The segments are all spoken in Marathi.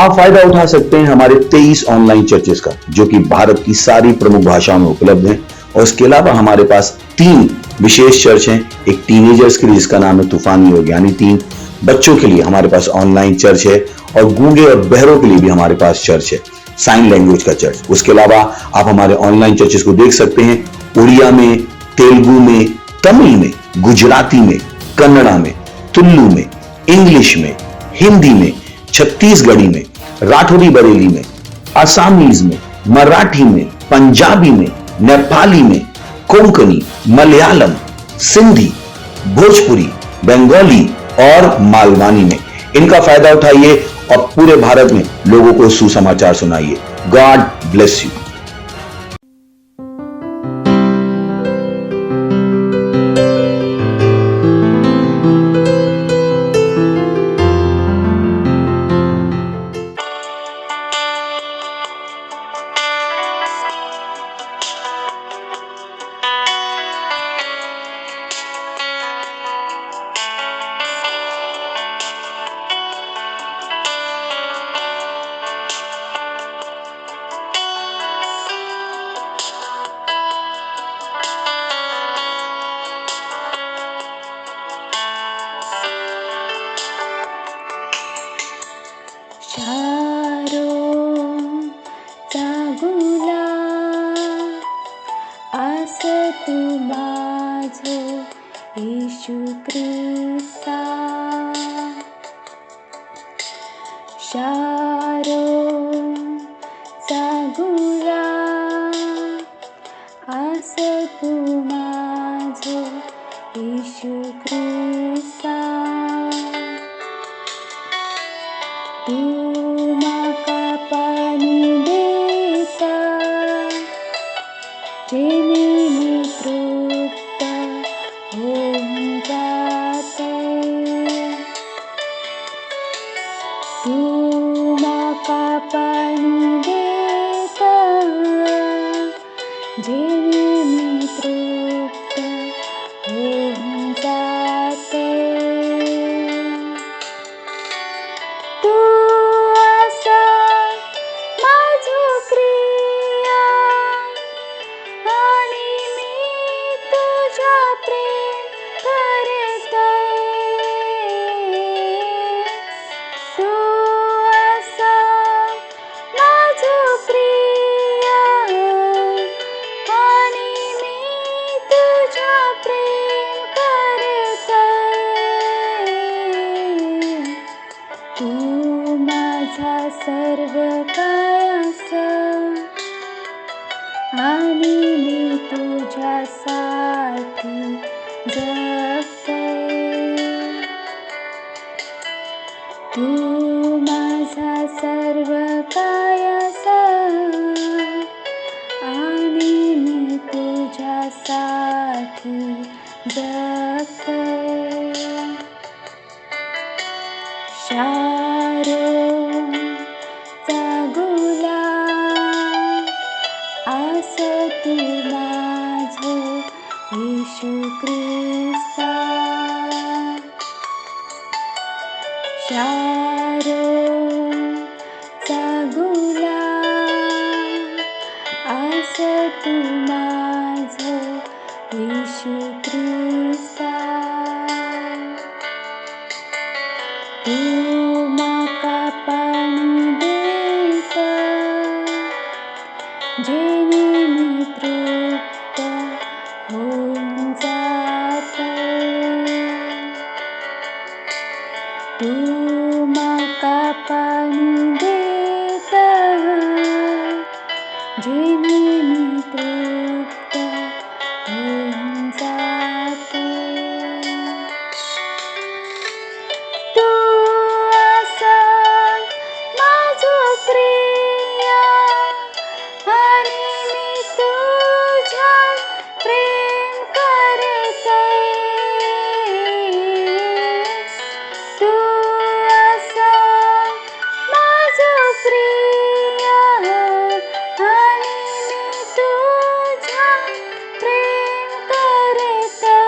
आप फायदा उठा सकते हैं हमारे 23 ऑनलाइन चर्चेस का, जो कि भारत की सारी प्रमुख भाषाओं में उपलब्ध हैं। और इसके अलावा हमारे पास 3 विशेष चर्च हैं। एक टीनेजर्स के लिए जिसका नाम है तूफानी योग यानी 3, बच्चों के लिए हमारे पास ऑनलाइन चर्च है, और गूंगे और बहरों के लिए भी हमारे पास चर्च है, साइन लैंग्वेज का चर्च। उसके अलावा आप हमारे ऑनलाइन चर्चेस को देख सकते हैं उड़िया में, तेलुगु में, तमिल में, गुजराती में, कन्नड़ा में, तुलु में, इंग्लिश में, हिंदी में, छत्तीसगढ़ी में, राठौरी बरेली में, असमीज में, मराठी में, पंजाबी में, नेपाली में, कोंकणी, मलयालम, सिंधी, भोजपुरी, बंगाली और मालवानी में। इनका फायदा उठाइए और पूरे भारत में लोगों को सुसमाचार सुनाइए। God bless you. येशू ख्रिस्ता शारो जागुला आस तू माझो येशू ख्रिस्ता तू माका पाणी देता जेणे मी तृप्त होऊन जाते तू माका पाणी देता जेणे मी तृप्त होऊन जाते तू असा माझो क्रिया आणि मी तुझ्या प्रेम करते तू असा माझो प्रिया आणि मी तुझ्या प्रेम करते तू माझा सर्व काय असं आणि मी तुझ्यासाठी जगते तू माझा सर्व काय असं आणि मी तुझ्यासाठी जगते शारो जागुला आस तू माझो येशू ख्रिस्ता शारो जागुला आस तू माझो येशू ख्रिस्ता तू माका पाणी देता जेणे मी तृप्त होऊन जाते. तू माका पाणी देता जेणे मी तृप्त होऊन जाते. तू असा माझो प्रिय आणि मी तुझ्या प्रेम करते. तू असा माझो प्रिय आणि मी तुझ्या प्रेम करते.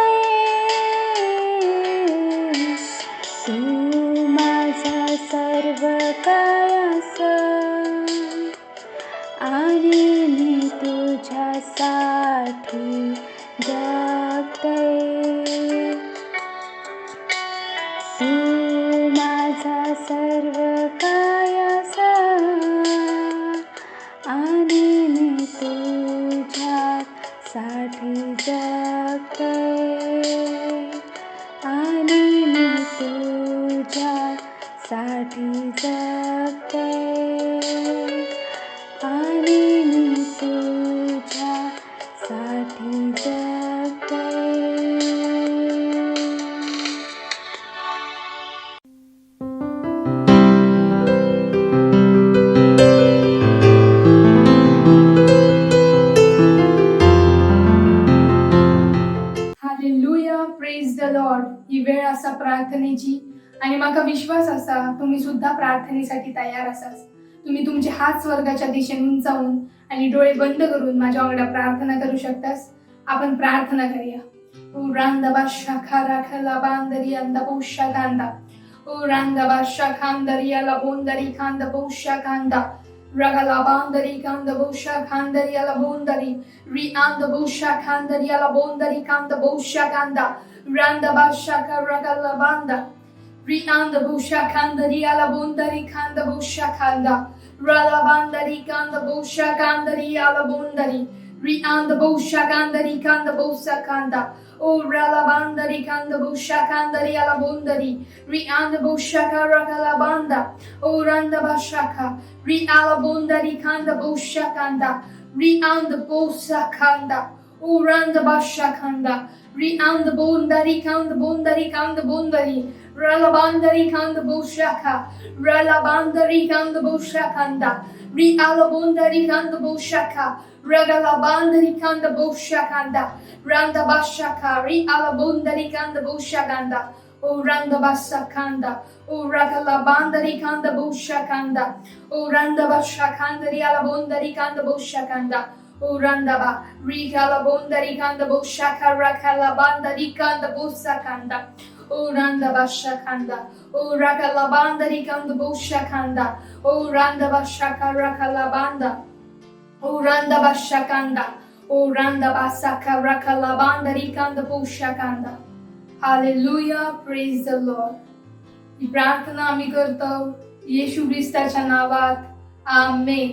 तू माझा सर्व काय आणि मी तुझ्यासाठी जगते. तू माझा सर्व काय आणि मी तुझ्यासाठी जगते. आणि मी तुझ्यासाठी जगते. आणि मी तुझ्यासाठी जगते. Hallelujah, praise the Lord. ही वेळ असा प्रार्थनेची आणि माका विश्वास असा तुम्ही सुद्धा प्रार्थनेसाठी तयार असाच. तुम्ही तुमचे हात स्वर्गाच्या दिशेने उंचावून आणि डोळे बंद करून माझ्या वांगडा प्रार्थना करू शकतास. आपण प्रार्थना करूया. ओ रांदबा शाखा राखला बांदरी अंदा पौष्या कांदा. ओ रांदबा शाखांदरी याला बोंदरी खांद पौष्या कांदा. रगला बांदरी कांद पौष्या खांदरी याला बोंदरी. रि आंद पौष्या खांदरी याला बोंदरी कांद पौष्या कांदा. रांदबा शाखा रगला बांदा. रि आंद पौष्या खांदरी याला बोंदरी खांद पौष्या खांदा. रला बांदरी कांद पौष्या कांदरी याला बोंदरी. रि आंद पौष्या कांदरी कांद पौष्या कांदा. ओ रला बांदरी कांद पौष्या कांदरी याला बोंदरी. रि आंद पौष्या रगला बांदा. ओ रांदबा शाखा रि आला बोंदरी कांद पौष्या कांदा. रि आंद पौष्या कांदा. O randa basha kanda, ri and bondari kand bondari, ralabandari kand boshaka, ralabandari kand boshakanda, ri alabondari kand boshaka, ragalabandari kand boshakanda, randa bashaka, ri alabondari kand boshakanda. O randa basakanda, o ragalabandari kanda boshakanda, o randa bashakandari alabondari kanda boshakanda. O randaba, rikala bondari kanda boshaka rakala bandari kanda bosakanda. O randaba shakanda, o rakala bandari kanda boshakanda. O randaba shaka rakala banda. O randaba shakanda, o randaba saka rakala bandari kanda boshakanda. Hallelujah, praise the Lord. ही प्रार्थना आम्ही करतो येशू ख्रिस्ताच्या नावात. Amen.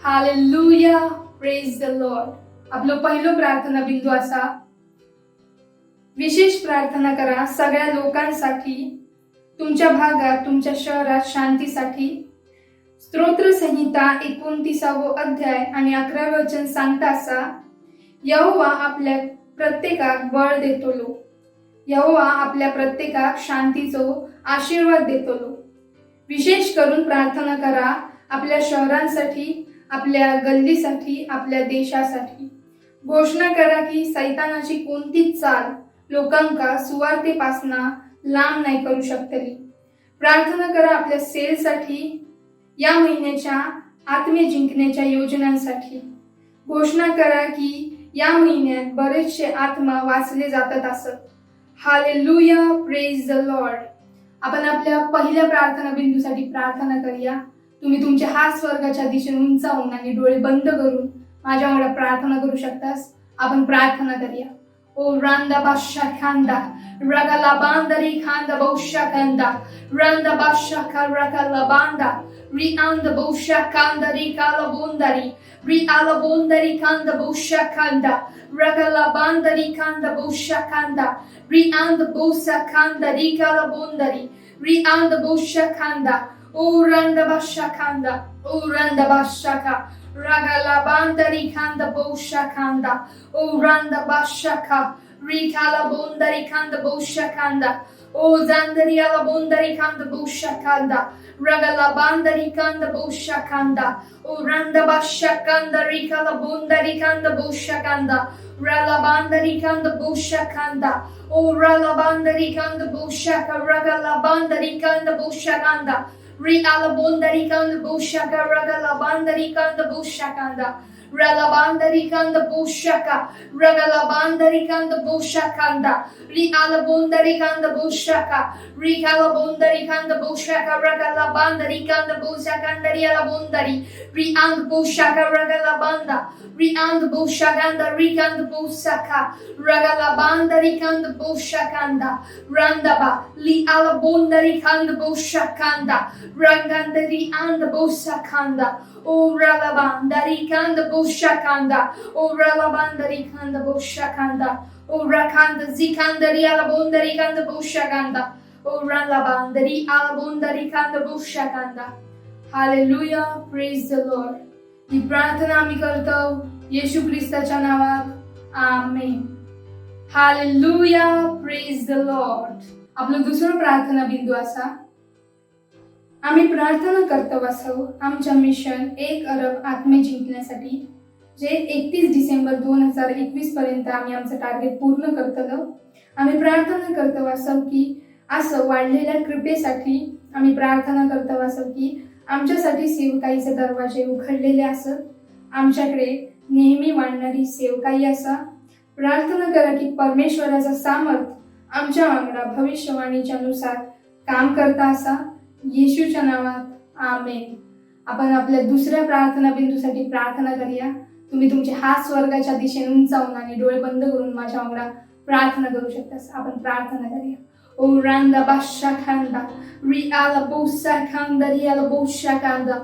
Hallelujah, praise the Lord. आपलं पहिलं प्रार्थना बिंदू असा, विशेष प्रार्थना करा सगळ्या लोकांसाठी, तुमच्या भागात, तुमच्या शहरात शांतीसाठी. स्तोत्र संहिता 29 अध्याय आणि 11 वचन सांगता असा, यहोवा आपल्या प्रत्येकाक बळ देतलो. यहोवा आपल्या प्रत्येकाक शांतीचो आशीर्वाद देतलो. विशेष करून प्रार्थना करा आपल्या शहरांसाठी, आपल्या गल्लीसाठी, आपल्या देशासाठी. घोषणा करा की सैतानाची कोणतीच चाल लोकांका सुवार्तेपासून लांब नाही करू शकतली. प्रार्थना करा आपल्या सेलसाठी, या महिन्याच्या आत्मे जिंकण्याच्या योजनांसाठी. घोषणा करा की या महिन्यात बरेचसे आत्मा वाचले जातात असत. Hallelujah, praise the Lord. आपण आपल्या पहिल्या प्रार्थना बिंदूसाठी प्रार्थना करूया. तुम्ही तुमचे हात स्वर्गाच्या दिशेने उंचावून आणि डोळे बंद करून माझ्यामुळे प्रार्थना करू शकतास. आपण प्रार्थना करूया. O randa bashakanda. Ragalabandari kanda boshakanda. Randa bashaka ragalabanda. Rianda boshakanda rikalabundari. Rialabundari kanda boshakanda. Ragalabandari kanda boshakanda. Rianda bosakanda rikalabundari. Rianda boshakanda. O randa bashakanda. O randa bashaka. Ragalabandari kanda boshakanda. O randa bashaka. Rikalabundari kanda boshakanda. O zandari alabundari kanda boshakanda. Ragalabandari kanda boshakanda. O randa bashakanda rikalabundari kanda boshakanda. Ralabandari kanda boshakanda. O ralabandari kanda boshaka. Ragalabandari kanda boshakanda. Rialabundari kanda boshaka. Ragalabandari kanda boshakanda. Ralabandari kanda boshaka, ragalabandari kanda boshakanda, rialabundari kanda boshaka, rikalabundari kanda boshaka, ragalabandari kanda boshakanda, rialabundari, riand boshaka, ragalabanda, riand boshakanda, rikanda bosaka, ragalabandari kanda boshakanda, randaba, lialabundari kanda boshakanda, rangandari and bosakanda, o ralabandari kanda boshakanda, o ralabandari kanda boshakanda, o rakanda zikandari alabundari kanda boshakanda, o ralabandari alabundari kanda boshakanda. Hallelujah, praise the Lord. ही प्रार्थना आम्ही करतो येशू ख्रिस्ताच्या नावात आमेन. Hallelujah, praise the Lord. आपलं दुसरं प्रार्थना बिंदू असा आम्ही प्रार्थना करतो असो आमच्या मिशन 1 अरब आत्मे जिंकण्यासाठी जे 31 डिसेंबर 2021 पर्यंत आम्ही आमचं टार्गेट पूर्ण करतलो. आम्ही प्रार्थना करतो असो की असं वाढलेल्या कृपेसाठी आम्ही प्रार्थना करतो असो की आमच्यासाठी सेवकाईचे दरवाजे उघडलेले असत. आमच्याकडे नेहमी वाढणारी सेवकाई असा. प्रार्थना करा की परमेश्वराचा सामर्थ आमच्या वांगडा भविष्यवाणीच्या नुसार काम करता असा. येशूच्या नावात आमेन. आपण आपल्या दुसऱ्या प्रार्थना बिंदूसाठी प्रार्थना करूया. तुम्ही तुमचे हात स्वर्गाच्या दिशेने उंचावून आणि डोळे बंद करून माझ्या वांगडा प्रार्थना करू शकता. आपण प्रार्थना करूया. O randa bashakanda, riala bosakanda, riala boshakanda,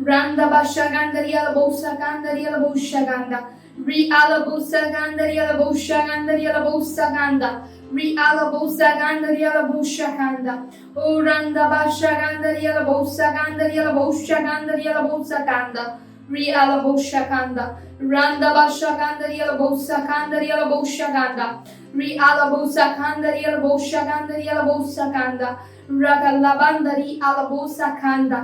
randa bashakanda, riala bosakanda, riala boshakanda, riala bosakanda, riala boshakanda, riala bosakanda, riala bosakanda, riala boshakanda, o randa bashakanda, riala bosakanda, riala boshakanda, riala bosakanda. Riala boshakanda, randa bashakanda, riala bosakanda, riala boshakanda, riala bosakanda, riala boshakanda, riala bosakanda, ragalabanda, riala bosakanda,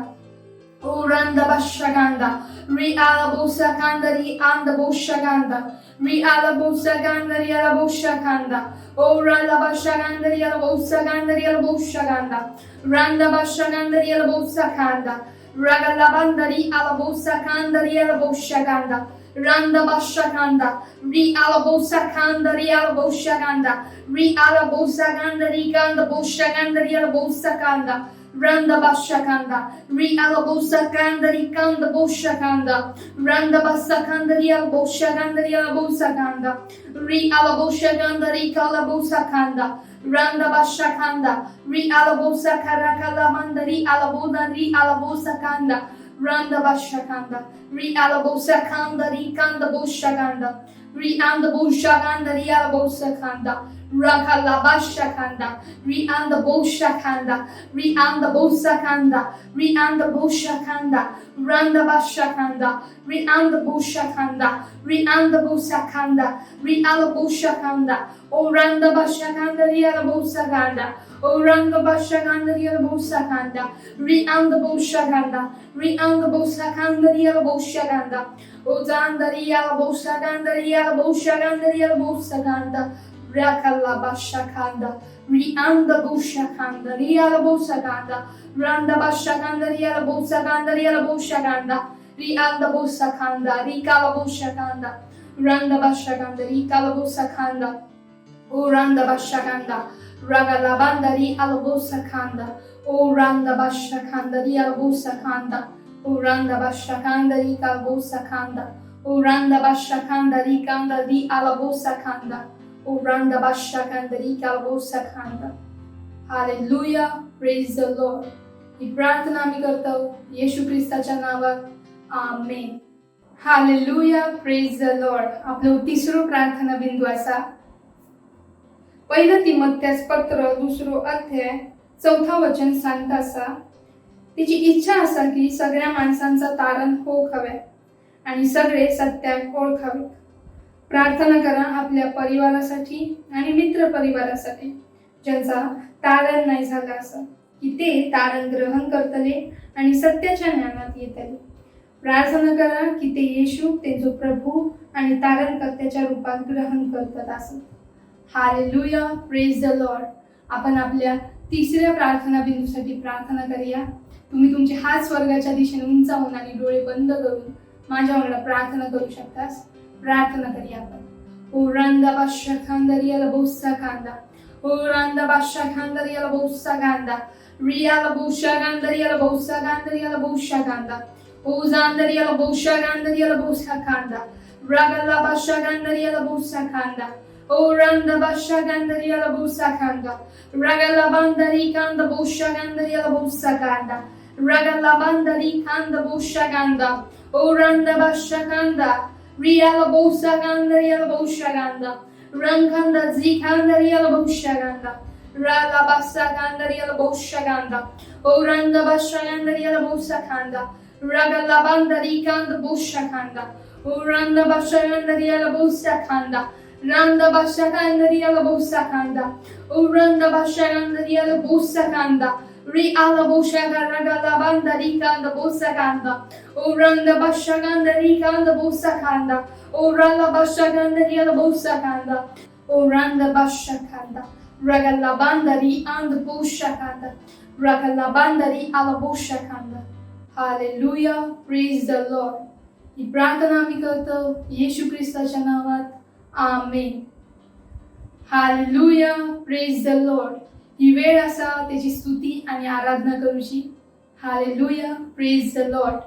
o randa bashakanda, riala bosakanda, rianda boshakanda, riala bosakanda, riala boshakanda, o randa bashakanda, riala bosakanda, riala boshakanda, randa bashakanda, riala bosakanda. Ragalabandari alabosakandari alaboshaganda. Randa bashakanda. Ri alabosakandari alaboshaganda. Ri alabosakandari ganda boshagandari alabosakanda. Randa bashakanda. Ri alabosakandari kanda boshakanda. Randa basakandari alaboshagandari alabosakanda. Ri alaboshagandari kalabosakanda. Randa bashakanda, ri alabosa karakalamanda, ri alaboda, ri alabosa kanda, randa bashakanda, ri alabosa kanda, ri kanda boshakanda, ri anda boshakanda, ri alabosa kanda, rakalabashakanda, ri anda boshakanda, ri anda bosakanda, ri anda boshakanda, randa bashakanda, ri anda boshakanda, ri anda bosakanda, ri alaboshakanda, o randa bashakanda, ri alabosakanda, o randa bashakanda, ri alabosakanda, ri anda boshakanda, ri anda bosakanda, ri alaboshakanda, o zanda, ri alabosakanda, ri alaboshakanda, ri alabosakanda. Rakalabashakanda, Rianda Boshakanda, Riala Bosaganda, Randa Bashakanda, Riala Bosaganda, Riala Boshaganda, Rianda Bosakanda, Rikala Boshakanda, Randa Bashakanda, Rikala Bosakanda, O Randa Bashakanda, Ragalabanda, Riala Bosakanda, O Randa Bashakanda, Riala Bosakanda, O Randa Bashakanda, Rikala Bosakanda, O Randa Bashakanda, Rikanda, Riala Bosakanda. O randa basha kandari kalbosa kanda. Hallelujah, praise the Lord. ही प्रार्थना आम्ही करतो येशू ख्रिस्ताच्या नावात. Amen. Hallelujah, praise the Lord. आपलं तिसरो प्रार्थना बिंदू असा. पहिलं तिमोथेस पत्र 2 अध्याय 4 वचन सांगता असा. तिची इच्छा असा की सगळ्या माणसांचा तारण होक हवे आणि सगळे सत्याक ओळखावे. प्रार्थना करा आपल्या परिवारासाठी आणि मित्र परिवारासाठी ज्यांचा तारण नाही झाला असं, की ते तारण ग्रहण करतले आणि सत्याच्या ज्ञानात येतले. प्रार्थना करा की ते येशू ते जो प्रभू आणि तारणकर्त्याच्या रूपात ग्रहण करतात असं. Hallelujah, praise the Lord. आपण आपल्या तिसऱ्या प्रार्थना बिंदूसाठी प्रार्थना करूया. तुम्ही तुमचे हात स्वर्गाच्या दिशेने उंचावून आणि डोळे बंद करून माझ्या अंगला प्रार्थना करू शकतास. प्रार्थना करूया आपण. ओ रांदा बादशा खांदरियाला बोसा खांदा. O randa basha kandari ala bosa ganda. Ria la bosha gandari ala bosa gandari ala bosha ganda. O zandari ala bosha gandari ala bosa kanda. Raga la basha gandari ala bosa kanda. O randa basha gandari ala bosa kanda. Raga la bandari kanda bosha gandari ala bosa kanda. Raga la bandari kanda bosha ganda. O randa basha kanda. Ria la bosa gandari ala bosha ganda. Rankanda zikandari ala boshaganda. Rala basa gandari ala boshaganda. O randa basha gandari ala bosakanda. Raga labandari kanda boshakanda. O randa basha gandari ala bosakanda. Randa basha gandari ala bosakanda. O randa basha gandari ala bosakanda. Ri ala boshaga raga labandari kanda bosakanda. O randa basha gandari kanda bosakanda. O randa basha gandari ala bosakanda. O randa basha kanda. Raga labandari and boshakanda. Raga labandari ala boshakanda. Hallelujah, praise the Lord. ही प्रार्थना आम्ही करतो येशू ख्रिस्ताच्या नावात. Amen. Hallelujah, praise the Lord. ही वेळ असा त्याची स्तुती आणि आराधना करूची. Hallelujah, praise the Lord.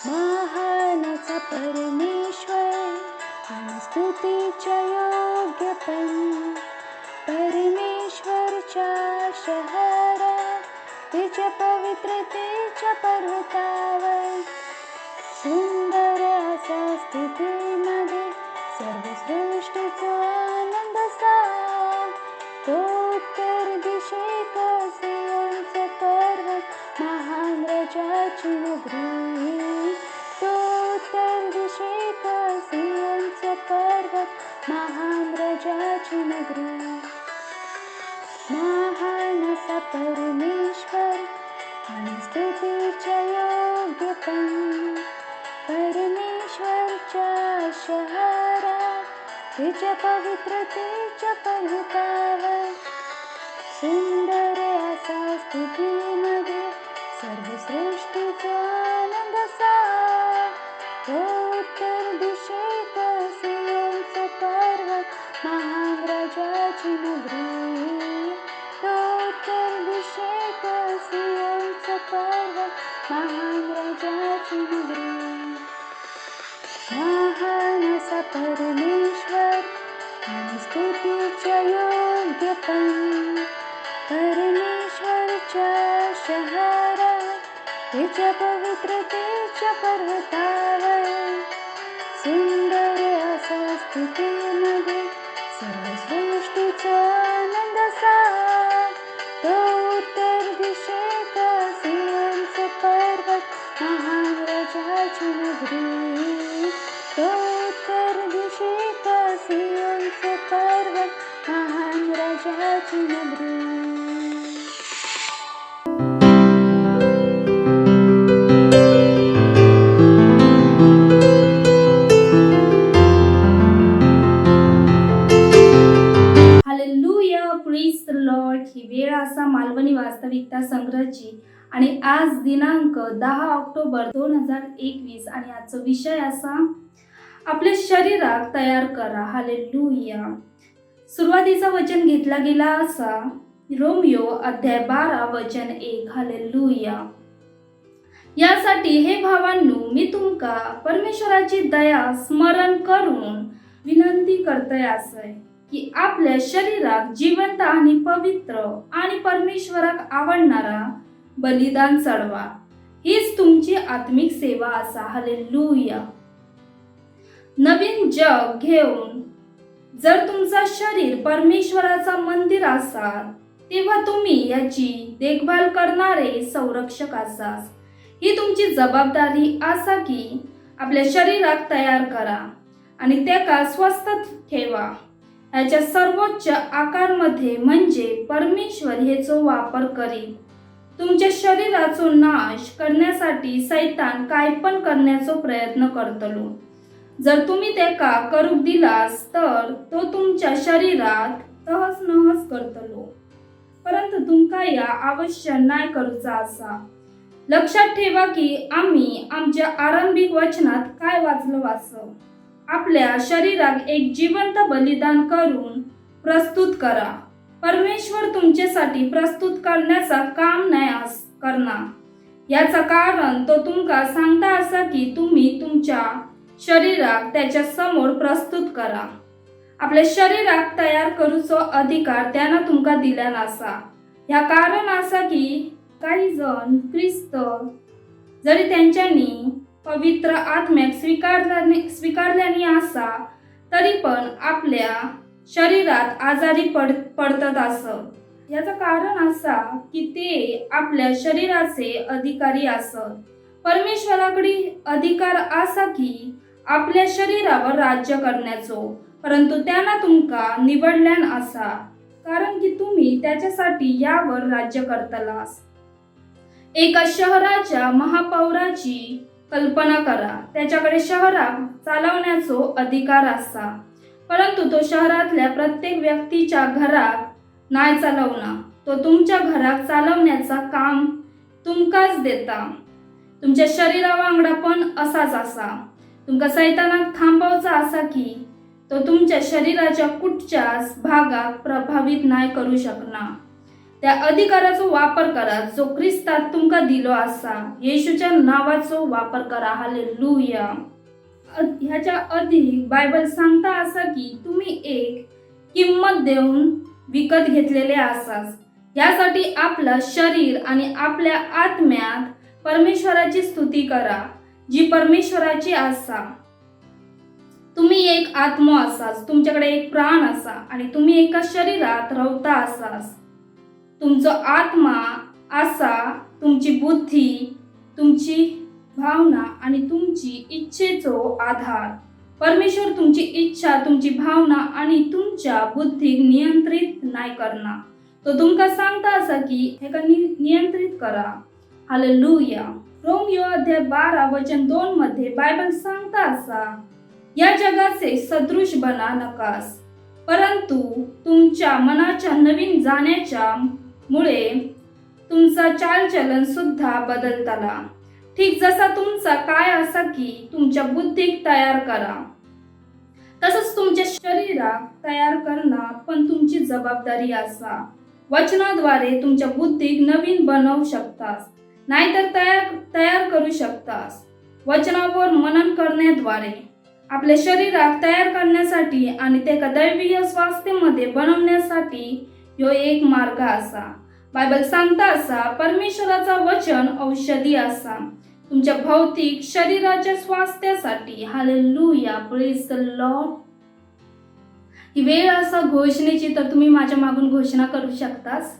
महानाचा परमेश्वर आणि स्तुतीच्या योग्य पण परमेश्वरच्या शहरात तिच्या पवित्रतेच्या पर्वतावर सुंदर असा स्थितीमध्ये सर्व सृष्टीचा आनंद सार. तो उत्तर दिशेक सियोनचा पर्वत महान राजाची नगरी. तो उत्तर दिशेक सियोनचा पर्वत महान राजाची नगरी. महान असा परमेश्वर आणि स्तुतीच्या योग्य पण परमेश्वरच्या शहरात तिच्या पवित्रतेच्या पर्वतावर सुंदर असा स्थितीमध्ये सर्व सृष्टीचा आनंद सार. तो उत्तर दिशेक सियोनचा पर्वत महान राजाची नगरी. तो उत्तर दिशेक सियोनचा पर्वत महान राजाची नगरी. महान असा परमेश्वर आणि स्तुतीच्या योग्य पण परमेश्वरच्या शहरात तिच्या पवित्रतेच्या पर्वतावर सुंदर असा स्थितीमध्ये सर्व सृष्टीचा आनंद सार. तो उत्तर दिशेक सियोनचा पर्वत महान राजाची नगरी. तो उत्तर दिशेक सियोनचा पर्वत महान राजाची नगरी. संग्रहची आणि आज दिनांक 10 ऑक्टोबर 2021 आणि आजचा विषय असा आपल्या शरीराक तयार करा. हालेलुया. सुरुवातीचा वचन घेतला गेला असा रोमियो अध्याय 12 वचन 1. हालेलुया. यासाठी हे भावांनो मी तुमका परमेश्वराची दया स्मरण करून विनंती करतय असय की आपल्या शरीराक जिवंत आणि पवित्र आणि परमेश्वराक आवडणारा बलिदान चढवा. हीच तुमची आत्मिक सेवा असा. हालेलुया. नवीन जग घेऊन जर तुमचा शरीर परमेश्वराचा मंदिर असाल तेव्हा तुम्ही याची देखभाल करणारे संरक्षक असाल. ही तुमची जबाबदारी असा की आपल्या शरीराक तयार करा आणि त्याका स्वस्थ ठेवा. याच्या सर्वोच्च आकारमध्ये म्हणजे परमेश्वर हेचो वापर करीत तुमच्या शरीराचो नाश करण्यासाठी सैतान काय पण करण्याचो प्रयत्न करतलो. जर तुम्ही त्याका करूक दिलास तर तो तुमच्या शरीरात तहस नहस करतलो, परंतु तुमका या अवश्य नाही करूचा असा. लक्षात ठेवा की आम्ही आमच्या आरंभिक वचनात काय वाचलो असं. आपल्या शरीराक एक जिवंत बलिदान करून प्रस्तुत करा. परमेश्वर तुमच्यासाठी प्रस्तुत करण्याचा काम नाही करणार. याचा कारण तो तुमका सांगता असा की तुम्ही तुमच्या शरीराक त्याच्या समोर प्रस्तुत करा. आपल्या शरीराक तयार करूचो अधिकार त्यानं तुमका दिला नसा. या कारण असा की काही जण ख्रिस्त जरी त्यांच्यानी पवित्र आत्म्याक स्वीकारल्यानी असा तरी पण आपल्या शरीरात आजारी पडतात असं. याचं कारण असा की ते आपल्या शरीराचे अधिकारी असत. परमेश्वराकडे अधिकार असा की आपल्या शरीरावर राज्य करण्याचो, परंतु त्यानं तुमका निवडल्यान असा कारण की तुम्ही त्याच्यासाठी यावर राज्य करतलास. एका शहराच्या महापौराची कल्पना करा. त्याच्याकडे शहराक चालवण्याचो अधिकार असा, परंतु तो शहरातल्या प्रत्येक व्यक्तीच्या घरात नाही चालवणार. तो तुमच्या घरात चालवण्याचा काम तुमकाच देता. तुमच्या शरीरावांगडा पण असाच असा. तुमका सैतानाक थांबवचा असा की तो तुमच्या शरीराच्या कुठच्याच भागात प्रभावित नाही करू शकणार. त्या अधिकाराचा वापर करा जो ख्रिस्तात तुमका दिलो असा. येशूच्या नावाचो वापर करा. हालेलुया. ह्याच्या अधिक बायबल सांगता असा की तुम्ही एक किंमत देऊन विकत घेतलेले असाच. यासाठी आपलं शरीर आणि आपल्या आत्म्यात परमेश्वराची स्तुती करा जी परमेश्वराची असा. तुम्ही एक आत्मा असाच, तुमच्याकडे एक प्राण असा आणि तुम्ही एका शरीरात रवता असाच. तुमचा आत्मा असा तुमची बुद्धी, तुमची भावना आणि तुमची इच्छेचो आधार. परमेश्वर तुमची इच्छा, तुमची भावना आणि तुमच्या बुद्धीक नियंत्रित नाही करणार. तो तुमका सांगता असा की हे नियंत्रित करा. हालेलुया. रोमियो अध्याय 12 वचन 2 मध्ये बायबल सांगता असा या जगाचे सदृश बना नकास, परंतु तुमच्या मनाच्या नवीन जाण्याच्या मुळे तुमचा चालचलन सुद्धा बदलताला. ठीक जसा तुमचा काय असा की तुमच्या बुद्धीक तयार करा, तसंच तुमच्या शरीराक तयार करणं पण तुमची जबाबदारी असा. वचनाद्वारे तुमच्या बुद्धीक नवीन बनवू शकतास, नाहीतर तयार करू शकतास. वचनावर मनन करण्याद्वारे आपल्या शरीराक तयार करण्यासाठी आणि त्याला दैवीय स्वास्थ्यामध्ये बनवण्यासाठी ह्यो एक मार्ग असा. बायबल सांगता असा परमेश्वराचा वचन औषधी असा तुमच्या भौतिक शरीराच्या स्वास्थ्यासाठी. हालेलुया. Praise the Lord. ही वेळ असा घोषणेची, तर तुम्ही माझ्या मागून घोषणा करू शकतास.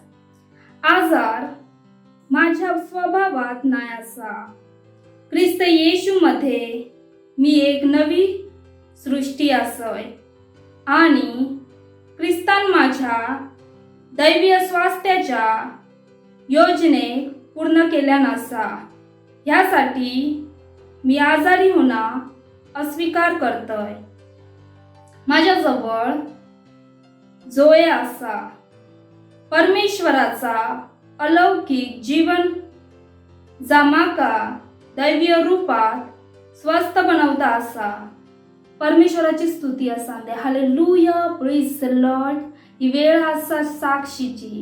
आजार माझ्या स्वभावात नाही असा. ख्रिस्त येशू मध्ये मी एक नवी सृष्टी असय आणि ख्रिस्तान माझ्या दैवीय स्वास्थ्याच्या योजने पूर्ण केल्या नसा. ह्यासाठी मी आजारी होणं अस्वीकार करतोय. माझ्याजवळ जोय असा परमेश्वराचा अलौकिक जीवन जामाका दैवीय रूपात स्वस्थ बनवता असा. परमेश्वराची स्तुती असा दे. Hallelujah, praise the Lord. ही वेळ असा साक्षीची.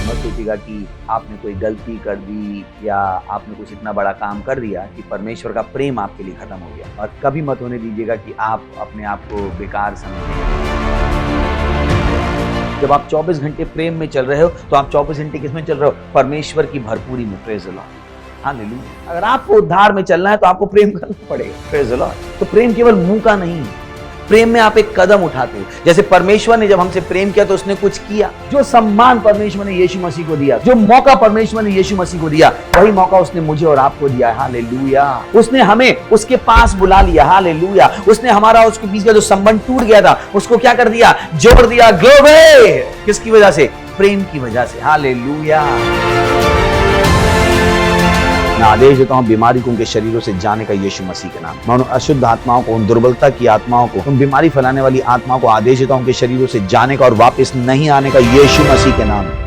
मत सोचिएगा कि आपने कोई गलती कर दी या आपने कुछ इतना बड़ा काम कर दिया कि परमेश्वर का प्रेम आपके लिए खत्म हो गया. और कभी मत होने दीजिएगा कि आप अपने आप को बेकार समझें. जब आप 24 घंटे प्रेम में चल रहे हो तो आप 24 घंटे किसमें चल रहे हो? परमेश्वर की भरपूरी में. Praise the Lord. हालेलुया. अगर आपको उद्धार में चलना है तो आपको प्रेम करना पड़ेगा. Praise the Lord. तो प्रेम केवल मुंह का नहीं है, प्रेम में आप एक कदम उठाते हो. जैसे परमेश्वर ने जब हमसे प्रेम किया तो उसने कुछ किया. जो सम्मान परमेश्वर ने यीशु मसीह को दिया, जो मौका परमेश्वर ने यीशु मसीह को दिया, वही मौका उसने मुझे और आपको दिया. हालेलुया. उसने हमें उसके पास बुला लिया. हालेलुया. उसने हमारा उसके बीच का जो संबंध टूट गया था उसको क्या कर दिया? जोड़ दिया. ग्लोरी. किसकी वजह से? प्रेम की वजह से. हालेलुया. मैं आदेश देता हूं बीमारी को उनके शरीरों से जाने का यीशु मसीह के नाम. मैं उन अशुद्ध आत्माओं को, उन दुर्बलता की आत्माओं को, उन बीमारी फैलाने वाली आत्माओं को आदेश देता हूं उनके शरीरों से जाने का और वापस नहीं आने का यीशु मसीह के नाम.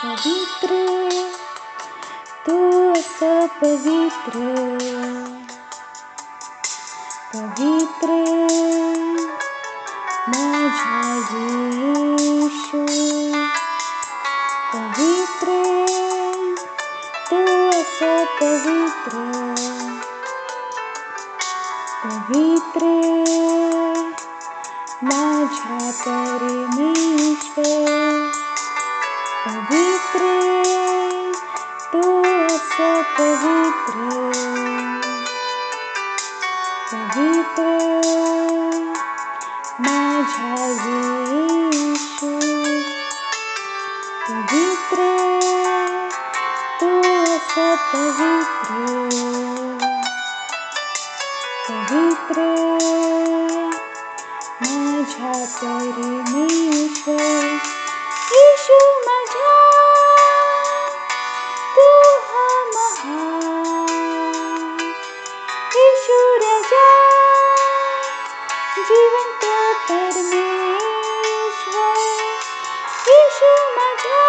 पवित्र तू असं पवित्र, पवित्र माझा येशू. पवित्र तू असं पवित्र, पवित्र माझा परमेश्वर. पवित्र तू असं पवित्र, पवित्र माझा येशू. पवित्र तू असं पवित्र, पवित्र माझा परमेश्वर. येशू माझा तू हा महान, येशू राजा जिवंत परमेश्वर. येशू माझा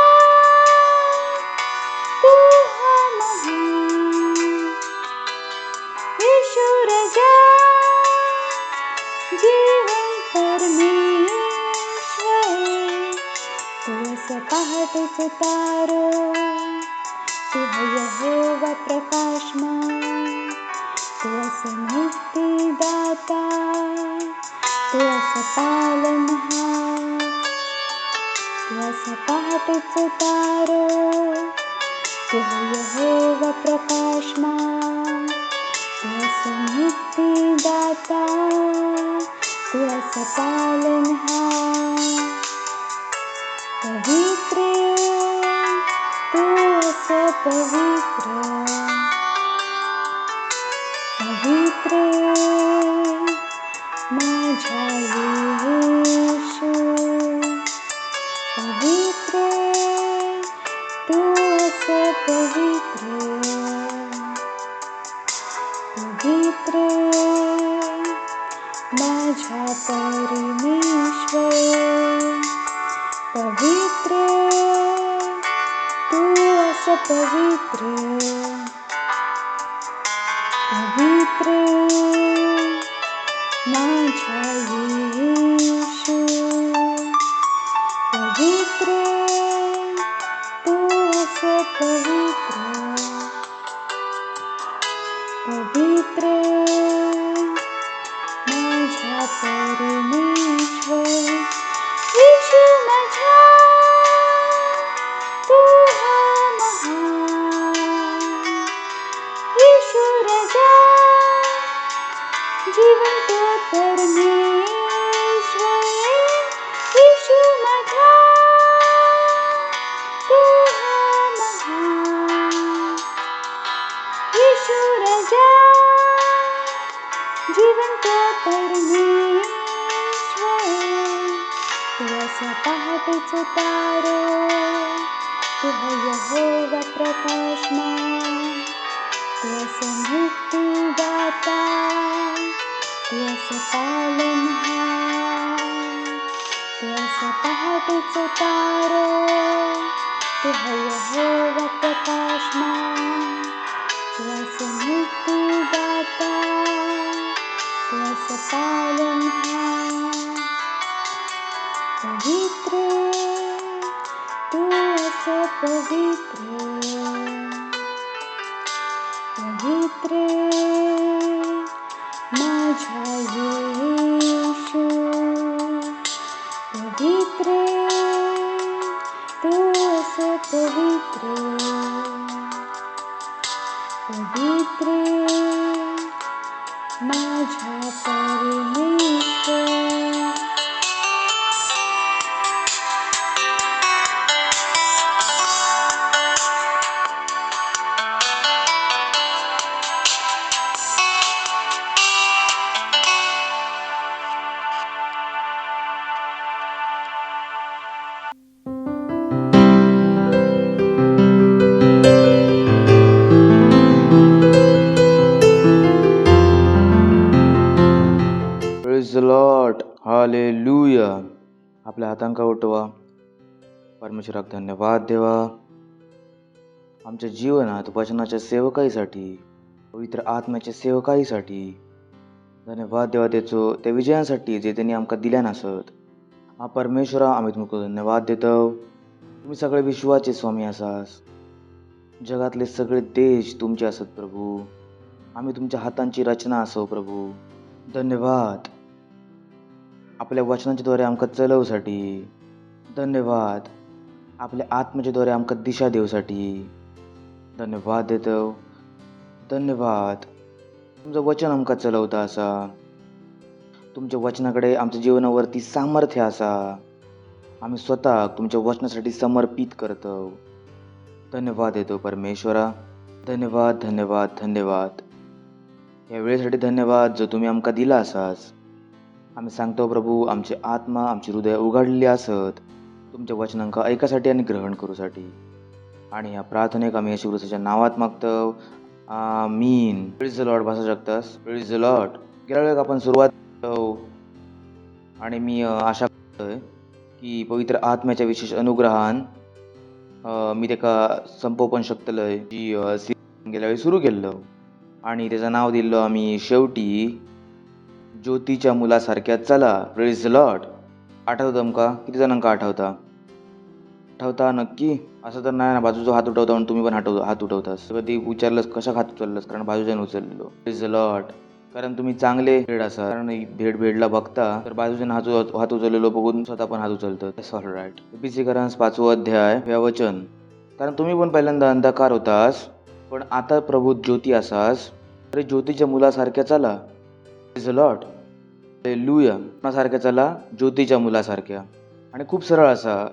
तू हा महान, येशू राजा जिवंत परमेश्वर. तू असं पहाटेचं तारो, तू है यहोवा प्रकाशमान. तू असं मुक्तिदाता, तू असं पालनहार. तू असं पहाटेचं तारो, तू है यहोवा प्रकाशमान. तू असं मुक्तिदाता, तू असं पालनहार. पवित्र तू असं पवित्र, पवित्र माझा येशू. पवित्र तू असं पवित्र, पवित्र माझा परमेश्वर. पवित्र तू असं पवित्र, पवित्र माझा येशू. पवित्र तू असं पवित्र, तू असा पहाटेच तारो, तू है यहोवा प्रकाशमान, तू असं मुक्तिदाता, तू असं पालनहार, तू असं पहाटेच तारो, तू है यहोवा प्रकाशमान, तू असं मुक्तिदाता, तू असं पालनहार. पवित्र तू असं पवित्र, पवित्र माझा येशू, पवित्र तू असं पवित्र, पवित्र माझा परमेश्वर. Praise the Lord, hallelujah. आपल्या हातांका उठवा. परमेश्वराक धन्यवाद देवा. आमच्या जीवनात वचनाच्या सेवकाईसाठी, पवित्र आत्म्याच्या सेवकाईसाठी धन्यवाद देवा त्याचो, त्या विजयांसाठी जे त्यांनी आमकां दिल्यान आसत. हा परमेश्वरा, आम्ही तुमकां धन्यवाद देतो. तुम्ही सगळे विश्वाचे स्वामी आसास. जगातले सगळे देश तुमचे आसत प्रभू. आम्ही तुमच्या हातांची रचना असो प्रभू. धन्यवाद आपल्या वचनाच्या द्वारे आमकां चलवसाठी. धन्यवाद आपल्या आत्म्याच्या द्वारे आमकां दिशा देवसाठी. धन्यवाद देतो. धन्यवाद तुमचं वचन आमकां चलवता आसा. तुमच्या वचनाकडे आमच्या जीवनावरती सामर्थ्य आसा. आम्ही स्वतः तुमच्या वचनासाठी समर्पित करतो. धन्यवाद देतो परमेश्वरा. धन्यवाद धन्यवाद धन्यवाद या वेळेसाठी धन्यवाद जो तुम्ही आमकां दिला आसास. आम्ही सांगतो प्रभू, आमचे आत्मा, आमची हृदय उघडलेली असत तुमच्या वचनांका ऐकासाठी आणि ग्रहण करूसाठी. आणि ह्या प्रार्थनेक आम्ही येशू ख्रिस्ताच्या नावात मागतो. आमीन. प्रेज द लॉर्ड भाषा शकतास. Praise the Lord. गेल्या वेळेक आपण सुरुवात करतो आणि मी आशा करतोय की पवित्र आत्म्याच्या विशेष अनुग्रहान मी तेका संपोवण शकतलय. जी गेल्या वेळी सुरू केल्लो आणि त्याचं नाव दिलं आम्ही शेवटी ज्योतीच्या मुलासारख्या चला. Praise the Lord. आठवतं तुमका? किती जणांका आठवता? नक्की? असं तर नाही ना, बाजूचा हात उठवता म्हणून तुम्ही पण हात उठवतास. कधी विचारलंस कशा हात उचललंस? कारण बाजूच्याने उचललेलो. Praise the Lord. कारण तुम्ही चांगले भेड असा. कारण भेडला बघता तर बाजूच्याने हात उचललेलो बघून स्वतः पण हात उचलतं. All right. एफिसीकरांस 5 अध्याय हे वचन. कारण तुम्ही पण पहिल्यांदा अंधकार होतास, पण आता प्रभू ज्योती असास. तर ज्योतीच्या मुलासारख्या चला. Praise the Lord. हालेलुया. मुलासारख्या चला, ज्योतीच्या मुलासारख्या. आणि खूप सरळ असा.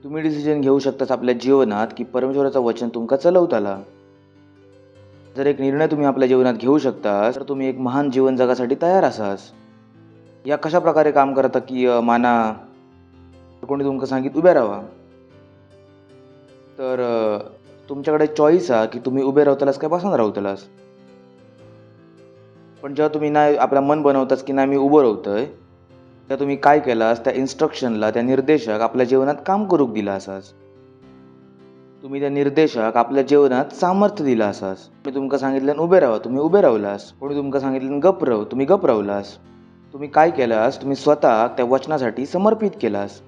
तुम्ही डिसिजन घेऊ शकतास आपल्या जीवनात की परमेश्वराचं वचन तुमका चलवताला. जर एक निर्णय तुम्ही आपल्या जीवनात घेऊ शकतास तर तुम्ही एक महान जीवन जगासाठी तयार असास. या कशा प्रकारे काम करता की माना कोणी तुमका सांगित उभे राहा, तर तुमच्याकडे चॉईस आहे की तुम्ही उभे राहतलास काय बसून राहतलास. पण जेव्हा तुम्ही नाही आपलं मन बनवतास की नाही मी उभं राहतोय, तेव्हा तुम्ही काय केलास, त्या इन्स्ट्रक्शनला, त्या निर्देशक आपल्या जीवनात काम करूक दिला असास. तुम्ही त्या निर्देशक आपल्या जीवनात सामर्थ्य दिला असास. मी तुमका सांगितलं उभे राहा, तुम्ही उभे राहलास. कोणी तुमका सांगितलं गप राहू, तुम्ही गप राहलास. तुम्ही काय केलास, तुम्ही स्वतः त्या वचनासाठी समर्पित केलास.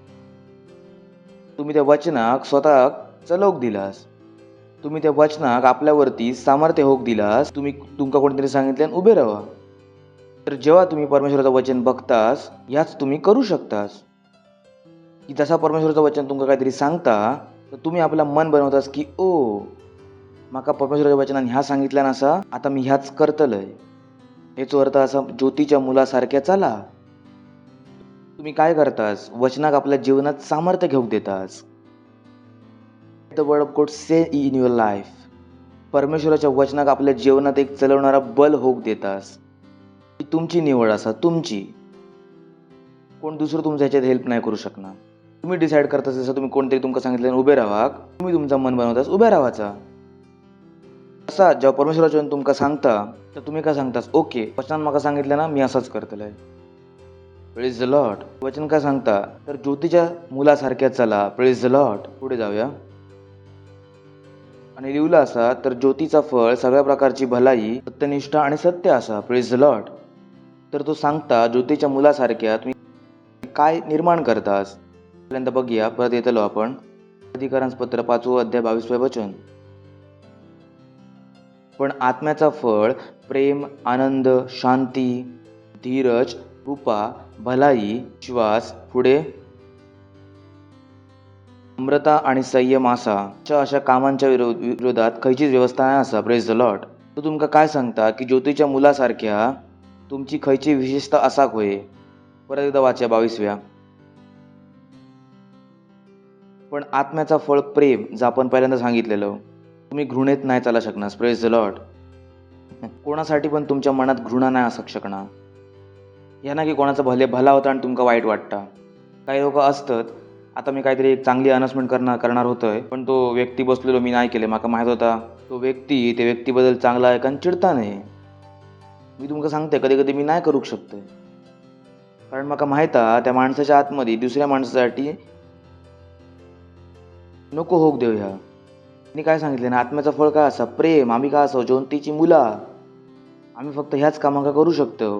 तुम्ही त्या वचनाक स्वतः चलवक दिलास. तुम्ही त्या वचनाक आपल्यावरती सामर्थ्य होक दिलास. तुमका कोणीतरी सांगितलं उभे राहा. तर जेव्हा तुम्ही परमेश्वराचं वचन बघतास, ह्याच तुम्ही करू शकतास. की जसा परमेश्वराचं वचन तुमका काहीतरी सांगता, तर तुम्ही आपलं मन बनवतास की माका परमेश्वराच्या वचनान ह्या सांगितल्यान असा, आता मी ह्याच करतलय. हेचो अर्थ असा, ज्योतीच्या मुलासारख्या चला. तुम्ही काय करतास, वचनाक आपल्या जीवनात सामर्थ्य घेऊक देतास. The word of God say in your life. परमेश्वराच्या वचनाक आपल्या जीवनात एक चलवणारा बल होऊक देतास. ही तुमची निवड असा, तुमची. कोण दुसरं तुमच्या ह्याच्यात हेल्प नाही करू शकणार. तुम्ही डिसाईड करता जसं तुम्ही कोणतरी तुमका सांगितलं उभे राहा, तुम्ही तुमचं मन बनवतास उभे राहायचा. असा जेव्हा परमेश्वराच्या तुमका सांगता तर तुम्ही काय सांगतास, ओके वचनान म्हाका सांगितलं ना मी असंच करतलंय. Praise the Lord. वचन काय सांगता तर ज्योतीच्या मुलासारख्या चला. Praise the Lord. पुढे जाऊया. आणि लिहिलं असा तर ज्योतीचा फळ सगळ्या प्रकारची भलाई, सत्यनिष्ठा आणि सत्य असा. Praise the Lord. तर तो सांगता ज्योतीच्या मुलासारख्या तुम्ही काय निर्माण करतास. पहिल्यांदा बघूया, परत येतलो आपण. अधिकारांस पत्र 5 अध्याय 22 वचन. पण आत्म्याचा फळ प्रेम, आनंद, शांती, धीरज, कृपा, भलाई, विश्वास, पुढे नम्रता आणि संयम अशा कामांच्या विरोधात खयचीच व्यवस्था नाही असा. Praise the Lord. तो तुमका काय सांगता की ज्योतीच्या मुलासारख्या तुमची खयची विशेषता असा होय. परत एकदा वाचा 22व्या. पण आत्म्याचा फळ प्रेम, जे आपण पहिल्यांदा सांगितलेलं, तुम्ही घृणेत नाही चाला शकणार. Praise the Lord. कोणासाठी पण तुमच्या मनात घृणा नाही असू शकणार. या ना की कोणाचा भला होता आणि तुमका वाईट वाटतं. काही लोक असतात, आता मी काहीतरी एक चांगली अनाउन्समेंट करणार होतोय, पण तो व्यक्ती बसलेलो मी नाही केले. माका माहीत होता तो त्या व्यक्तीबद्दल चांगला आहे कारण चिडता नाही. मी तुमका सांगते कधी कधी मी नाही करू शकते, कारण माका माहित आहे त्या माणसाच्या आतमध्ये दुसऱ्या माणसासाठी नको होक देऊया. मी काय सांगितले ना, आत्म्याचा फळ काय असा प्रेम. आम्ही काय असो ज्योतीची मुला, आम्ही फक्त ह्याच कामांका करू शकतो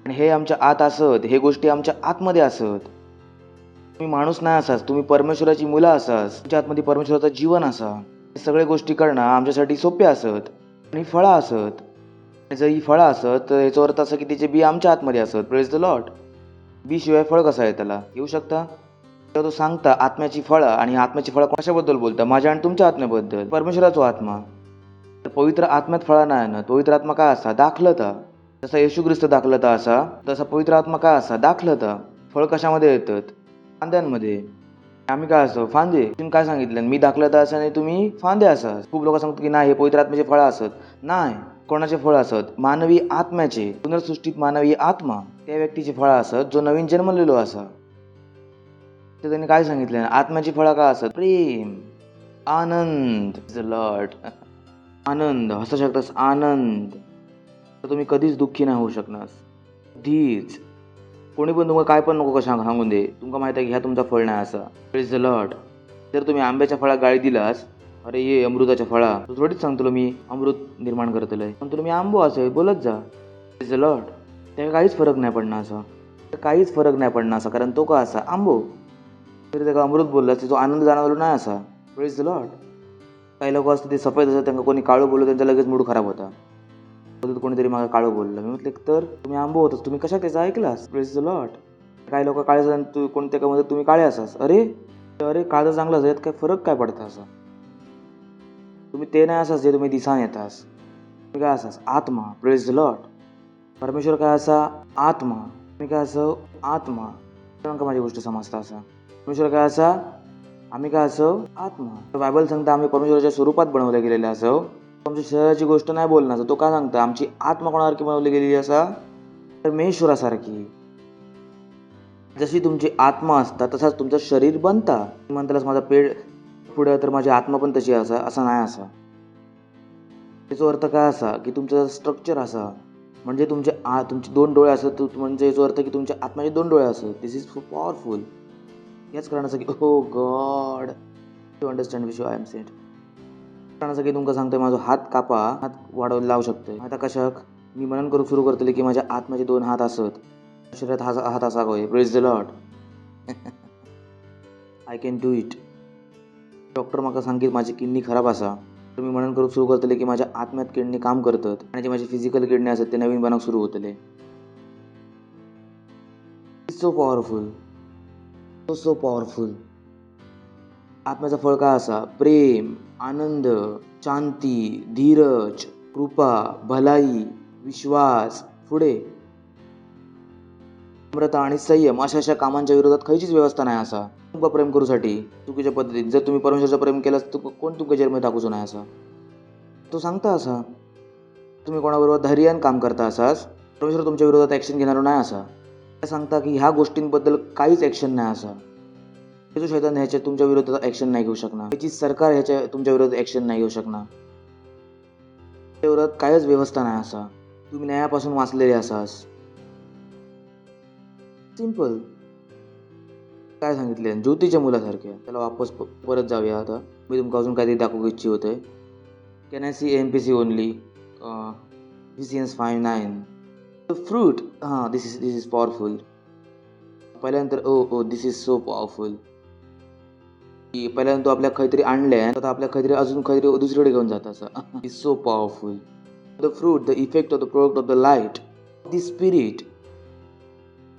आणि हे आमच्या आत असत, हे गोष्टी आमच्या आतमध्ये असत. तुम्ही माणूस नाही असाच, तुम्ही परमेश्वराची मुलं असाच, तुमच्या आतमध्ये परमेश्वराचं जीवन असा. हे सगळे गोष्टी करणं आमच्यासाठी सोपे असत आणि फळं असत. जर ही फळं असत तर याचा अर्थ असं की त्याचे बी आमच्या आतमध्ये असत. Praise the Lord. बी शिवाय फळ कसं आहे त्याला येऊ शकता. तेव्हा तो सांगता आत्म्याची फळं, आणि आत्म्याची फळं कशाबद्दल बोलता, माझ्या आणि तुमच्या आत्म्याबद्दल. परमेश्वराचा आत्मा. तर पवित्र आत्म्यात फळं नाही ना. पवित्र आत्मा काय असा दाखलता. जसा येशू ख्रिस्त दाखलता असा तसा पवित्र आत्मा काय असा दाखलता. फळ कशामध्ये येतात, फांद्यांमध्ये. आम्ही काय असतो फांदे. तुम्ही काय सांगितलं, मी दाखलता असा नाही तुम्ही फांदे असा. खूप लोक सांगतात की नाही हे पवित्र आत्म्याचे फळं असत. नाही, कोणाचे फळ असत, मानवी आत्म्याचे. पुनर्सृष्टीत मानवी आत्मा त्या व्यक्तीचे फळ असत जो नवीन जन्मलेलो असा. तर त्यांनी काय सांगितलं, आत्म्याची फळं काय असत, प्रेम, आनंद. लॉर्ड. आनंद. हसू शकतास आनंद. तर तुम्ही कधीच दुःखी नाही होऊ शकणार. कधीच. कोणी पण तुम्हाला काय पण नको सांगून दे, तुमका माहिती आहे की ह्या तुमचा फळ नाही असा. Praise the lord. जर तुम्ही आंब्याच्या फळा गाळी दिलास, अरे ये अमृताच्या फळा, तू थोडीच सांगतो मी अमृत निर्माण करतलंय, पण तुला मी आंबो असं बोलत जा. Praise the Lord. त्या काहीच फरक नाही पडणार असा. काहीच फरक नाही पडणार असा, कारण तो का असा आंबो. तरी त्याला अमृत बोललास तो आनंद जाणवलो नाही असा. Praise the Lord. काही लोक असतात ते सफेद असतात, त्यांना कोणी काळं बोललं त्यांचा लगेच मूड खराब होता. कोणीतरी मला काळं बोललं, मी म्हटलं तर तुम्ही आंबो होतास, तुम्ही कशा त्याचा ऐकलास. Praise the Lord. काही लोक काळे असतात, तू कोणत्या कामध्ये तुम्ही काळे असास. अरे काळं चांगलं असत, काय फरक काय पडता असा. तुम्ही ते नाही असास जे तुम्ही दिसान येतास. तुम्ही काय असास आत्मा. Praise the Lord. परमेश्वर काय असा आत्मा. तुम्ही काय असं आत्मा. माझी गोष्ट समजता असा. परमेश्वर काय असा, आम्ही काय असं आत्मा. बायबल सांगता आम्ही परमेश्वराच्या स्वरूपात बनवले गेलेले असो. आमच्या शरीराची गोष्ट नाही बोलणार. तो काय सांगता आमची आत्मा कोणासारखी बनवली गेलेली असा, परमेश्वरासारखी. जशी तुमची आत्मा असता तसाच तुमचं शरीर बनता. म्हणतालाच माझा पेट पुढे तर माझी आत्मा पण तशी असा नाही असा. त्याचा अर्थ काय असा की तुमचं स्ट्रक्चर असा, म्हणजे तुमचे दोन डोळे असत, म्हणजे याचा अर्थ की तुमच्या आत्म्याचे 2 डोळे असत. This is powerful. याच कारणाचं की O God to understand which I am set. कारणाचं की तुमका सांगतोय माझा हात कापा, हात वाढवून लावू शकतोय. आता कशाक मी मनन करू सुरू करतले की माझ्या आत्म्याचे 2 हात असत, शरीरात हात असा होय. Praise the Lord. I can do it. Doctor म्हाका सांगित माझी किडनी खराब असा, तर मी मनन करू सुरू करतले की माझ्या आत्म्यात किडनी काम करतात आणि जे माझे फिजिकल किडनी असतात ते नवीन बनवून सुरू होतले. So powerful. So powerful. आत्म्याचं फळ काय असा प्रेम, आनंद, शांती, धीरज, कृपा, भलाई, विश्वास, पुढे नम्रता आणि संयम अशा कामांच्या विरोधात खयचीच व्यवस्था नाही असा. तुमका प्रेम करूसाठी चुकीच्या पद्धतीने जर तुम्ही परमेश्वराचं प्रेम केलास तर कोण तुमच्या जेलमध्ये टाकूचो नाही असा. तो सांगता असा. तुम्ही कोणाबरोबर धैर्यान काम करता असाच, परमेश्वर तुमच्या विरोधात ॲक्शन घेणार नाही असा. काय सांगता की ह्या गोष्टींबद्दल काहीच ॲक्शन नाही असा. जो शैतान ह्याच्या तुमच्या विरोधात ॲक्शन नाही घेऊ शकणार. त्याची सरकार ह्याच्या तुमच्या विरोधात ॲक्शन नाही घेऊ शकणार. त्याच्या विरोधात काहीच व्यवस्था नाही असा. तुम्ही न्यायापासून वाचलेले असास. सिंपल. काय सांगितले ज्योतीच्या मुलासारखे. त्याला वापस परत जाऊया. आता मी तुमका अजून काहीतरी दाखवू इच्छित होते. Can I see MPC only Ephesians 5:9. The fruit this is powerful. पहिल्यानंतर दिस इज सो पॉवरफुल. की पहिल्यांदा तो आपल्या खैतरी आणले आता आपल्या खैतरी अजून खैतरी दुसरीकडे घेऊन जात असं. Is so powerful. The fruit the effect of the product of the light the spirit.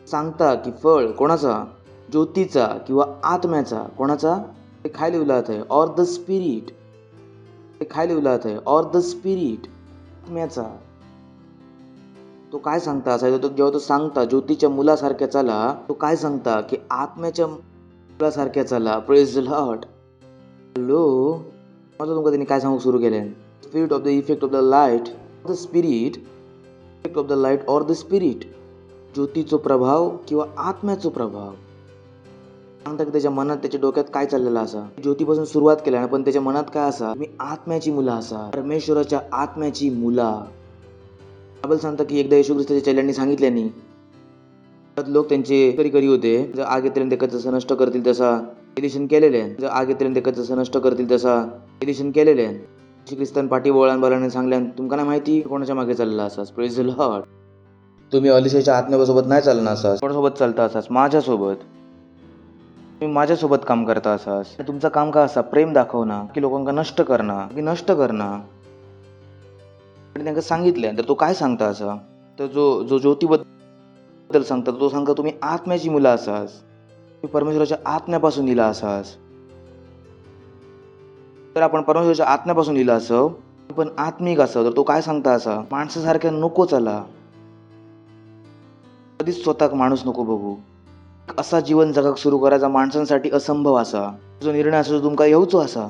सांगता की फळ कोणाचा? ज्योतीचा किंवा आत्म्याचा. कोणाचा? ते खाय लिहिलात आहे ऑर द स्पिरिट. ते खाय लिहिलात आहे ऑर द स्पिरिट. आत्म्याचा. तो काय सांगता असा जेव्हा तो सांगता ज्योतीच्या मुलासारख्या चला, तो काय सांगता की आत्म्याच्या मुलासारख्या चला. Praise the Lord. हॅलो. माझं तुमका त्यांनी काय सांगू सुरू केले? Spirit of the effect of the light the spirit. Effect of the light or the spirit. ज्योतीचा प्रभाव किंवा आत्म्याचा प्रभाव. सांगता की त्याच्या मनात त्याच्या डोक्यात काय चाललेलं असा. ज्योतीपासून सुरुवात केल्या पण त्याच्या मनात काय असा? मी आत्म्याची मुलं असा. परमेश्वराच्या आत्म्याची मुला. बायबल सांगता की एकदा येशू ख्रिस्ताच्या चेल्यांनी सांगितल्यानी लोक त्यांचे करी होते. जर आग येतील ते जसं नष्ट करतील तसा एलिशन केलेले. जर आग येतील ते जसं नष्ट करतील तसा एलिशन केलेले. येशू ख्रिस्तान पाठी बोळाने सांगल्या तुमका नाही माहिती कोणाच्या मागे चालला असास. Praise the Lord. तुम्ही अलिशेच्या आत्म्यासोबत नाही चालणार असास. कोणासोबत चालता असास? माझ्यासोबत. तुम्ही माझ्यासोबत काम करता असास. तुमचं काम काय असा? प्रेम दाखवणं की लोकांना नष्ट करणं की नष्ट करणं. त्यांना सांगितलं तर तो काय सांगता असा? तर जो ज्योतीबद्दल सांगता तो सांगता तुम्ही आत्म्याची मुलं असास. तुम्ही परमेश्वराच्या आत्म्यापासून लिहिला असास. तर आपण परमेश्वराच्या आत्म्यापासून लिहिला असं पण आत्मिक असं तर तो काय सांगता असा? माणसासारख्या नको चला. कधीच स्वतः माणूस नको बघू. असा जीवन जगाक सुरू करायचा माणसांसाठी असंभव असा. जो निर्णय असा तुमका येऊचो असा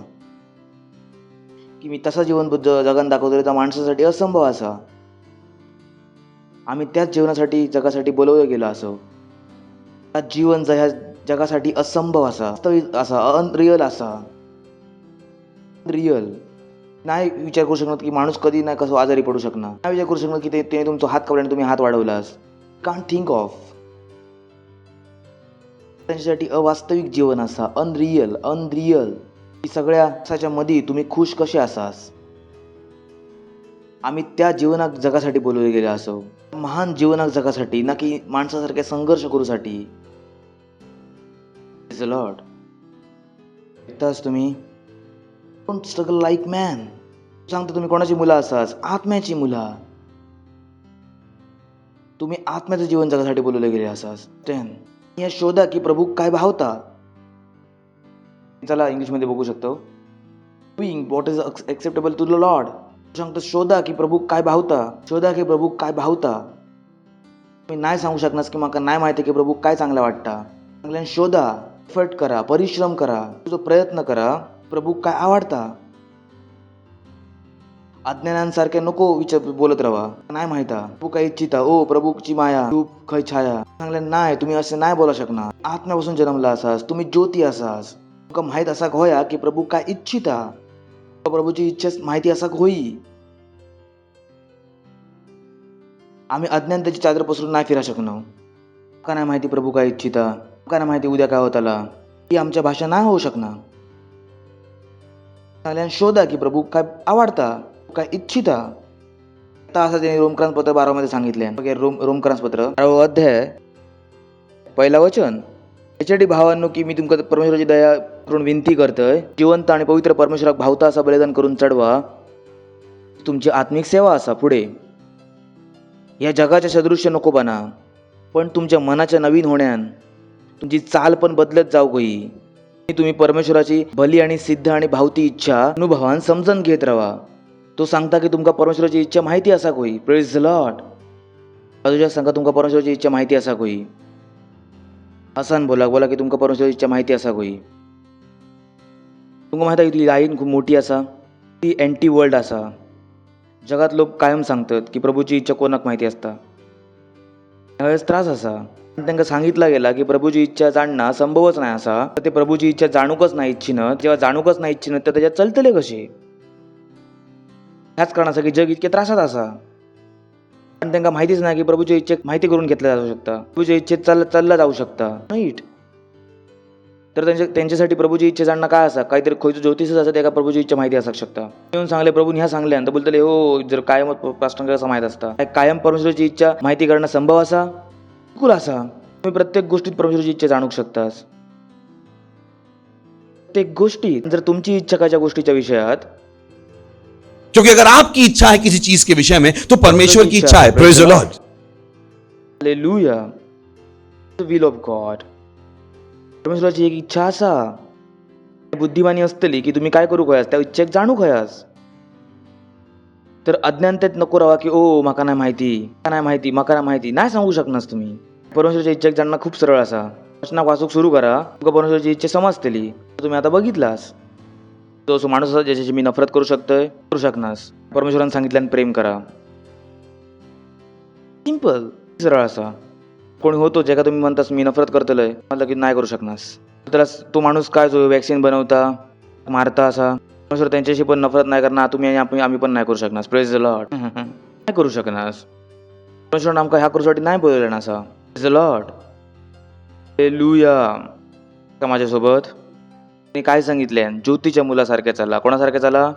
की मी तसा जीवन जगान दाखवतो त्या माणसासाठी असंभव असा. आम्ही त्याच जीवनासाठी जगासाठी बोलवलं गेलं असं. त्या जीवन ह्या जगासाठी असंभव असा. वास्तविक असा. अनरिअल असा. रिअल नाही विचार करू शकणार की माणूस कधी नाही कसं आजारी पडू शकणार. नाही विचार करू शकणार की ते तुमचा हात काढला आणि तुम्ही हात वाढवलास. Can't think of. त्यांच्यासाठी अवास्तविक जीवन असा. अनरिअल. सगळ्या असाच्या मध्ये तुम्ही खुश कसे असास. आम्ही त्या जीवनाक जगासाठी बोलवले गेले असो. महान जीवनाक जगासाठी ना की माणसासारख्या संघर्ष करूसाठी. लॉर्ड ऐकताच तुम्ही. Don't struggle like man. सांगता तुम्ही कोणाची मुलं असास? आत्म्याची मुला. तुम्ही आत्म्याचं जीवन जगासाठी बोलवले गेले असास. 10 या शोधा की प्रभू काय भावता. चला इंग्लिशमध्ये बघू शकतो. Doing what is acceptable to the lord. सांगतो शोधा की प्रभू काय भावता. शोधा की प्रभू काय भावता. तुम्ही नाही सांगू शकणार की मला नाही माहिती की प्रभू काय चांगलं वाटतं. चांगल्याने शोधा. एफर्ट करा. परिश्रम करा. तुझा प्रयत्न करा. प्रभू काय आवडता. अज्ञानांसारखे नको विचार बोलत राहा. नाही माहिता तू काय इच्छिता. ओ प्रभूची माया तू खय छाया. चांगल्या नाही तुम्ही असे नाही बोला शकणार. आत्म्यापासून जन्मला असास. तुम्ही ज्योती असास. तुमका माहित असा होया की प्रभू काय इच्छिता. प्रभूची इच्छा माहिती असा होई. आम्ही अज्ञानतेची चादर पसरून नाही फिरा शकणार. का नाही माहिती प्रभू काय इच्छिता. का नाही माहिती उद्या काय होताला. ही आमच्या भाषा नाही होऊ शकणार. चांगल्याने शोधा की प्रभू काय आवडता. काय इच्छिता. आता असं त्यांनी रोमक्रांतपत्र 12 मध्ये सांगितले. रोमक्रांतपत्र 12 अध्याय 1 वचन. याच्यासाठी भावांनो की मी तुमका परमेश्वराची दया करून विनंती करतोय जिवंत आणि पवित्र परमेश्वराक भावता असा बलिदान करून चढवा. तुमची आत्मिक सेवा असा. पुढे या जगाच्या सदृश्य नको बना पण तुमच्या मनाच्या नवीन होण्यान तुमची चाल पण बदलत जाऊ गई. तुम्ही परमेश्वराची भली आणि सिद्ध आणि भावती इच्छा अनुभवान समजून घेत राहा. तो सांगता की तुमका परमेश्वराची इच्छा माहिती असा होई. Praise the Lord. तुझ्या सांगा तुमका परमेश्वराची इच्छा माहिती असा होई. असान बोला की तुमका परमेश्वराची इच्छा माहिती असा होई. तुमका माहिती आहे की ती लाईन खूप मोठी असा. ती अँटी वर्ल्ड असा. जगात लोक कायम सांगतात की प्रभूची इच्छा कोणाक माहिती असता. त्यावेळेस त्रास असा. त्यांना सांगितलं गेला की प्रभूची इच्छा जाणणं संभवच नाही असा. तर ते प्रभूची इच्छा जाणूकच नाही इच्छिनं, जेव्हा जाणूकच नाही इच्छिनं तर त्याच्यात चलतले कसे? ह्याच कारणाचा की जग इतके त्रासात असा. पण त्यांना माहितीच नाही की प्रभूच्या इच्छेत माहिती करून घेतल्या जाऊ शकता, प्रभूच्या इच्छेत चालला जाऊ शकता. नाईट तर त्यांच्यासाठी प्रभूची इच्छा जाणणं काय असा? काहीतरी खयचं ज्योतिषच असं एका प्रभूची इच्छा माहिती असू शकता. येऊन सांगले प्रभून ह्या सांगल्या तर बोलतले हो जर कायम पाष्टांग असं माहीत असता. कायम परमेश्वराची इच्छा माहिती करणं संभव असा बिलकुल असा. तुम्ही प्रत्येक गोष्टीत परमेश्वराची इच्छा जाणू शकतास. प्रत्येक गोष्टीत जर तुमची इच्छा काच्या गोष्टीच्या विषयात, क्योंकि अगर आपकी इच्छा है किसी चीज के विषय में तो परमेश्वर की इच्छा है. Praise the Lord. Hallelujah. The will of God. परमेश्वराची एक इच्छा असा बुद्धिमानी असतली की तुम्ही काय करू खयास त्या इच्छेक जाणू खयास. तर अज्ञानतेत नको राहा की ओ माका नाही माहिती नाही सांगू शकनास तुम्ही. परमेश्वराची इच्छेक जाणणं खूप सरळ असा. वचनाक वाचूक सुरू करा, तुमका परमेश्वराची इच्छा समजतली. तुम्ही आता बघितलास तो असो माणूस असा ज्याच्याशी मी नफरत करू शकनास. परमेश्वराने सांगितल्याने प्रेम करा. सिंपल सरळ असा. कोणी होतो ज्याका तुम्ही म्हणतास मी नफरत करतलोय म्हणलं की नाही करू शकनास. त्याला तो माणूस काय जो वॅक्सिन बनवता मारता असा परमेश्वर त्यांच्याशी पण नफरत नाही करणार. तुम्ही आणि आम्ही पण नाही करू शकनास. Praise the Lord. नाही करू शकनास. परमेश्वर आमका ह्या करूसाठी नाही बोलवलं ना असा. Praise the Lord. हालेलुया. का माझ्यासोबत मी काय सांगितले ज्योतीच्या मुलासारख्या चाला. कोणासारख्या चाला?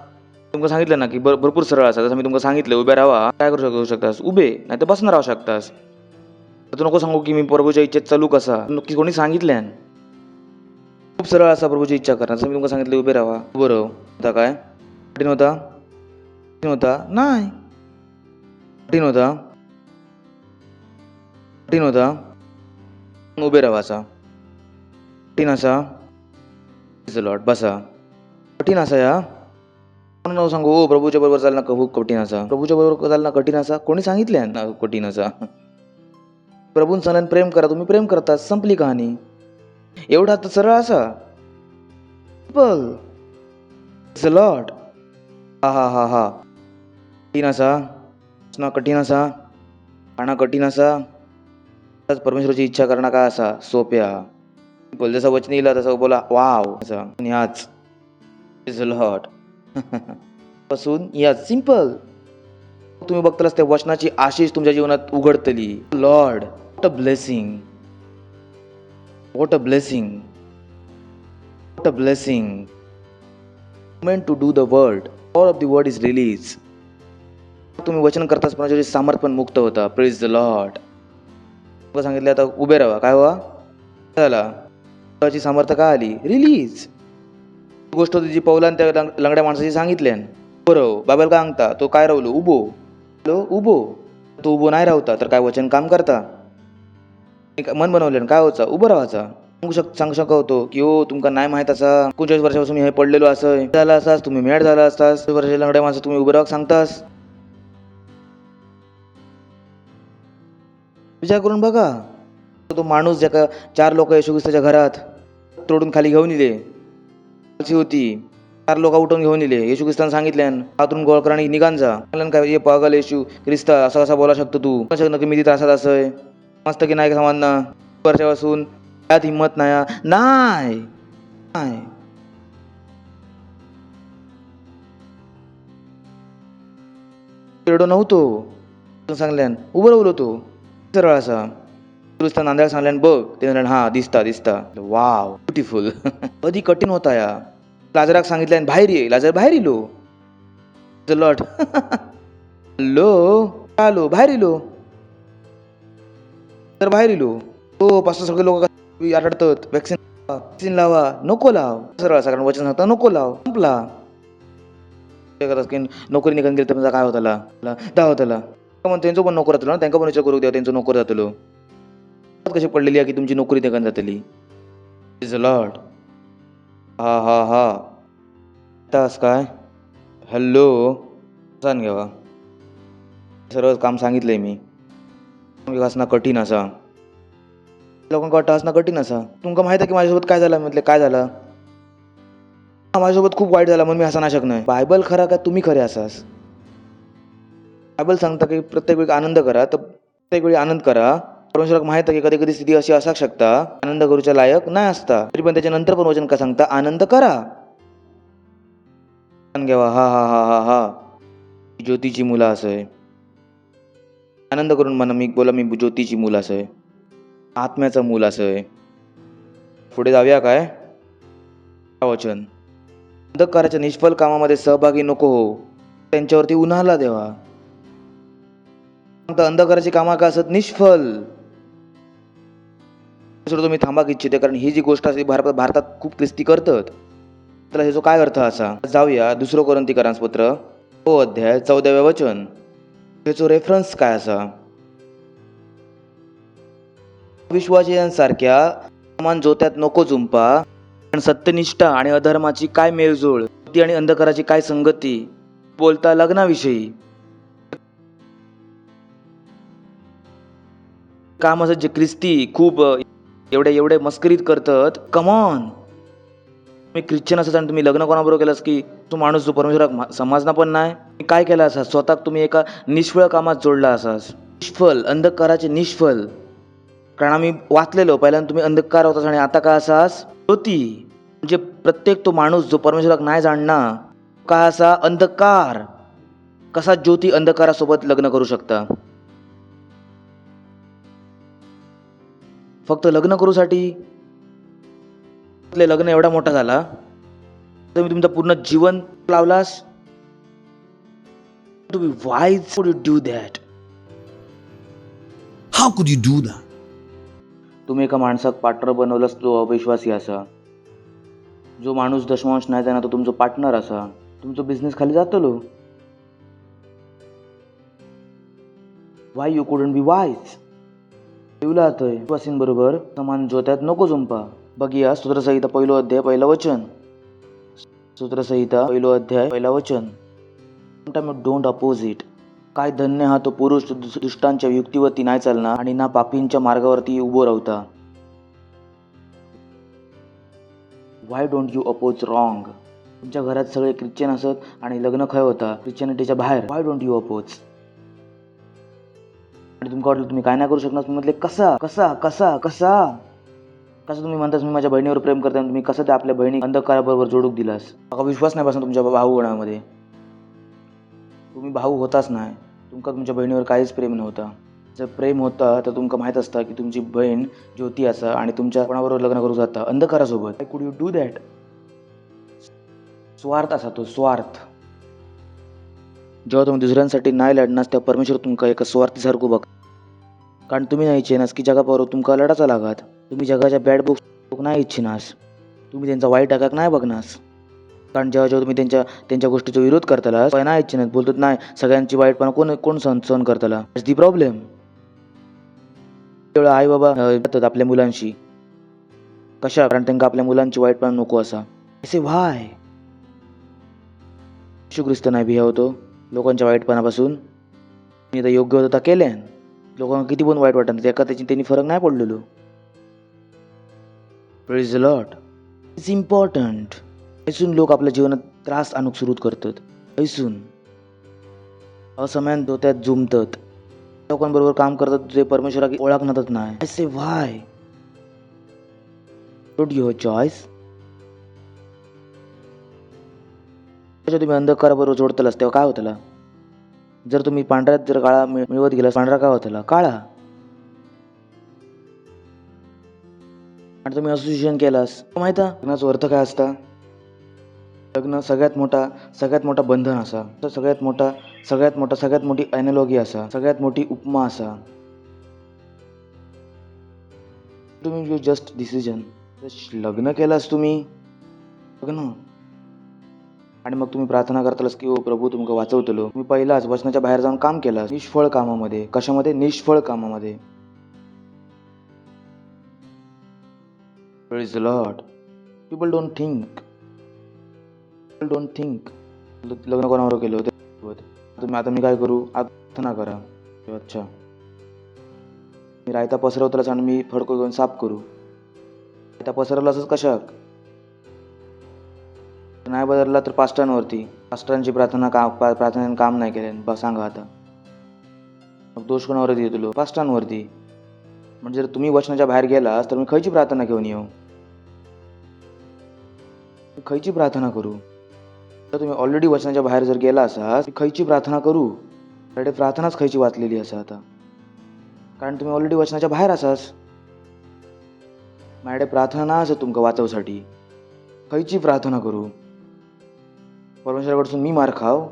तुमका सांगितलं ना की भरपूर सरळ असा. जसं मी तुमका सांगितलं उभे राहा काय करू शकतास उभे नाही तर बसणार राहू शकतास. तू नको सांगू की मी प्रभूच्या इच्छेत चालू कसा. नक्की कोणी सांगितल्यान? खूप सरळ असा प्रभूची इच्छा करा. जसं मी तुमका सांगितलं उभे राहा उभं राहू. आता काय कठीण होता नाही. कठीण होता उभे राहायचा. कठीण असा लॉट बसा. कठीण असा या म्हणून सांगू ओ प्रभूच्या बरोबर चालणं खूप कठीण असा. प्रभूच्या बरोबर चालणं कठीण असा कोणी सांगितले ना कठीण असा. प्रभून सांगल्यान प्रेम करा. तुम्ही प्रेम करता संपली कहाणी. एवढा तर सरळ असा. लॉट हा कठीण असा कठीण असा खाणं कठीण असा. परमेश्वराची इच्छा करणं काय असा सोप्या. जसा वचन येईल तसं बोला वाव याच लॉट पासून याच सिंपल. तुम्ही बघतालाच त्या वचनाची आशीष तुमच्या जीवनात उघडतली. Lord what a blessing. meant to do the word. All of the word is released. तुम्ही वचन करताच पण सामर्थ पण मुक्त होता. Praise the Lord. सांगितलं आता उभे राहा काय व्हा झाला ची सामर्थ्य काय आली रिलीज. गोष्ट होती जी पौलान त्या लंगड्या माणसाची सांगितल्यान बरोबर बाबाला काय सांगता तो काय राहलो उभो तो उभो नाही राहता तर काय वचन काम करता. मन बनवल्यान काय होता उभं राहायचा. सांगू शकतो की हो तुमका नाही माहित असा 39 वर्षापासून मी हे पडलेलो असं झाला असाच तुम्ही मॅड झाला असतास. वर्षाच्या लंगड्या माणसं तुम्ही उभं राहा सांगतास. विचार करून बघा. तो माणूस ज्याका 4 लोक येशू ख्रिस्ताच्या घरात तोडून खाली घेऊन इले होती. 4 लोक उठून घेऊन इले. येशू ख्रिस्ताने सांगितल्यान हातून गोळ करा आणि निघान जा. काय ये पागल येशू ख्रिस्ता असा कसा बोला शकतो तू नक्की मी त्रासात असय मस्त की नाही समान ना वर्षापासून त्यात हिंमत नाही. एवढं नव्हतो सांगल्यान उभं राहलो तो सरळ असा. ख्रिस्ता नांद्याला सांगल्यान बघ ते म्हणल्यान हा दिसता वाव ब्युटिफुल. कधी कठीण होता या. लाजराक सांगितल्यान बाहेर ये. लाजर बाहेर इलो. लॉट आलो बाहेर इलो तर बाहेर इलो. हो पाच सगळे लोक आढळतात वॅक्सिन लावा नको लाव सरळ असा कारण वचन सांगता नको लाव संपला. नोकरी निघून गेली तर काय होताला होताला मग त्यांचं पण नोकर जातलो ना त्यांना पण विचार करू द्या त्यांचं नोकर जातलो कशी पडलेली आहे की तुमची नोकरी निघून जातली. इज लॉर्ड हा तास काय हॅलो सांग घेवा सर्व काम सांगितलंय मी. असणं कठीण असा लोकांना वाटतं असणं कठीण असा. तुमका माहिती आहे की माझ्यासोबत काय झालं म्हटलं काय झालं माझ्यासोबत खूप वाईट झाला म्हणून मी हसा नाही शकणार. बायबल खरा का तुम्ही खरे असास. बायबल सांगता की प्रत्येक वेळी आनंद करा तर प्रत्येक वेळी आनंद करा परमेश्वराक माहित आहे की कधी कधी स्थिती अशी असा शकता आनंद करूच्या लायक नाही असता, तरी पण त्याच्या नंतर पण वचन काय सांगता, आनंद करा. घ्यावा, हा हा हा हा हा ज्योतीची मुलं असय. आनंद करून म्हणा, मी बोला मी ज्योतीची मुलं असय, आत्म्याचं मूल असय. पुढे जाऊया काय वचन, अंधकाराच्या निष्फल कामामध्ये सहभागी नको हो, त्यांच्यावरती उन्हाला देवा. अंधकाराची कामं काय असत, निष्फल. तुम्ही थांबा इच्छिते, कारण ही जी गोष्ट असते भारतात खूप ख्रिस्ती करतात. त्याला ह्याचा काय अर्थ असा, जाऊया 2 कोरिंथीकरांचं पत्र 2 अध्याय 14 वचन. ह्याचा रेफरन्स काय असा, विश्वासियांसारख्या समान जोत्यात नको जुंपा, पण सत्यनिष्ठा आणि अधर्माची काय मेळजोळ, ती आणि अंधकाराची काय संगती, बोलता लग्नाविषयी. काम असं जे ख्रिस्ती खूप एवढे मस्करीत करतात. कमॉन, तुम्ही ख्रिश्चन असत आणि तुम्ही लग्न कोणाबरोबर केलास की तो माणूस जो परमेश्वराक समजना पण नाही, काय केला असा, स्वतः तुम्ही एका निष्फळ कामात जोडला असास. निष्फल, अंधकाराचे निष्फल. कारण आम्ही वाचलेलो पहिल्यांदा तुम्ही अंधकार होतास आणि आता काय असास, ज्योती. म्हणजे प्रत्येक तो माणूस जो परमेश्वराक नाही जाणणार काय असा, अंधकार. कसा ज्योती अंधकारासोबत लग्न करू शकता, फक्त लग्न करूसाठी. लग्न एवढा मोठा झाला तुम्ही तुमचं पूर्ण जीवन लावलास. To be wise would you do that. How could you do that? तुम्ही एका माणसाक पार्टनर बनवलंस तो अविश्वासी असा. जो माणूस दशमांश नाही देणार तो तुमचा पार्टनर असा, तुमचा बिझनेस खाली जातलो. Y you couldn't B wise. ठेवला जातोय विश्वासींबरोबर समान ज्योत्यात नको जुंपा. बघूया स्तोत्रसंहिता 1 अध्याय 1 वचन. स्तोत्रसंहिता 1 अध्याय 1 वचन. Don't oppose it. काय धन्य हा तो पुरुष दुष्टांच्या युक्तीवरती नाही चालणार आणि ना पापींच्या मार्गावरती उभो राहता. Why don't you oppose wrong. तुमच्या घरात सगळे ख्रिश्चन असत आणि लग्न खय होता ख्रिश्चनिटीच्या बाहेर. Why don't you oppose. आणि तुमका वाटलं तुम्ही काय नाही करू शकणार, तुम्ही म्हटले कसा कसा कसा कसा कसं तुम्ही म्हणतास मी माझ्या बहिणीवर प्रेम करता, तुम्ही कसं त्या आपल्या बहिणी अंधकाराबरोबर जोडूक दिलास. विश्वास नाही बसणार तुमच्या भाऊ होण्यामध्ये. तुम्ही भाऊ होताच नाही, तुमका तुमच्या बहिणीवर काहीच प्रेम नव्हता. जर प्रेम होता तर तुमका माहित असता की तुमची बहीण ज्योती असा आणि तुमच्या कोणाबरोबर लग्न करू जाता अंधकारासोबत. I could you do that. स्वार्थ असा तो स्वार्थ. जेव्हा तुम्ही दुसऱ्यांसाठी नाही लढणार तेव्हा परमेश्वर तुमका एका स्वार्थीसारखं बघ. कारण तुम्ही नाही इच्छेनास की जगाबरोबर तुमका लढाचा लागात. तुम्ही जगाच्या बॅड बुक्स नाही इच्छिनास, तुम्ही त्यांचा वाईट आगाक नाही बघनास. कारण जेव्हा तुम्ही त्यांच्या गोष्टीचा विरोध करताला नाही इच्छिनात, बोलतात नाही सगळ्यांची वाईटपणा कोण सहन करताला. दी प्रॉब्लेम. तेवढा आई बाबा आपल्या मुलांशी कशा, कारण त्यांना आपल्या मुलांची वाईटपणा नको असा. असे व्हाय येशू ख्रिस्त नाही भिया होतो लोकांच्या वाईटपणापासून. मी तर योग्य होतं केल्यान लोकांना किती पण वाईट वाटत एका त्यांनी फरक नाही पडलेलो. Praise the Lord. It's important. ऐसून लोक आपल्या जीवनात त्रास आणूक सुरू करतात. ऐसून असमान धोत्यात जुमतात, लोकांबरोबर काम करतात जे परमेश्वराची ओळखणारच नाही. I say why don't your choice. तुम्ही अंधकाराबरोबर जोडतलास तेव्हा काय होतला. जर तुम्ही पांढऱ्यात जर काळा मिळवत गेलास, पांढरा काय होतला, काळा. आणि तुम्ही असोसिएशन केलास, माहिती लग्नाचा अर्थ काय असता. लग्न सगळ्यात मोठा बंधन असा, सगळ्यात मोठी ॲनॉलॉजी असा, सगळ्यात मोठी उपमा असा. तुम्ही यू जस्ट डिसिजन लग्न केलास तुम्ही लग्न, आणि मग तुम्ही प्रार्थना करतालास की ओ प्रभू तुमका वाचवतलो. तुम्ही पहिलाच वचनाच्या बाहेर जाऊन काम केलं निष्फळ कामामध्ये. कशामध्ये, निष्फळ कामामध्ये. Praise the Lord. People don't think लग्न कोणावर केलं होतं. तुम्ही आता मी काय करू, प्रार्थना करा. अच्छा मी रायता पसरवतालाच आणि मी फडको घेऊन साफ करू. रायता पसरवला असंच कशाक नाही बदलला तर पास्टरांची प्रार्थनेने काम नाही केले. सांगा आता मग दोष कोणावरती येतो, पास्टरांवरती. म्हणजे जर तुम्ही वचनाच्या बाहेर गेलास तर मी खयची प्रार्थना घेऊन येऊ? मी खयची प्रार्थना करू? तर तुम्ही ऑलरेडी वचनाच्या बाहेर जर गेला असाल मी खयची प्रार्थना करू? त्याकडे प्रार्थनाच खयची वाचलेली असा आता, कारण तुम्ही ऑलरेडी वचनाच्या बाहेर असास. माझ्याकडे प्रार्थना ना असं तुमका वाचवसाठी. खयची प्रार्थना करू? परमेश्वराकडसून मी मार खाव?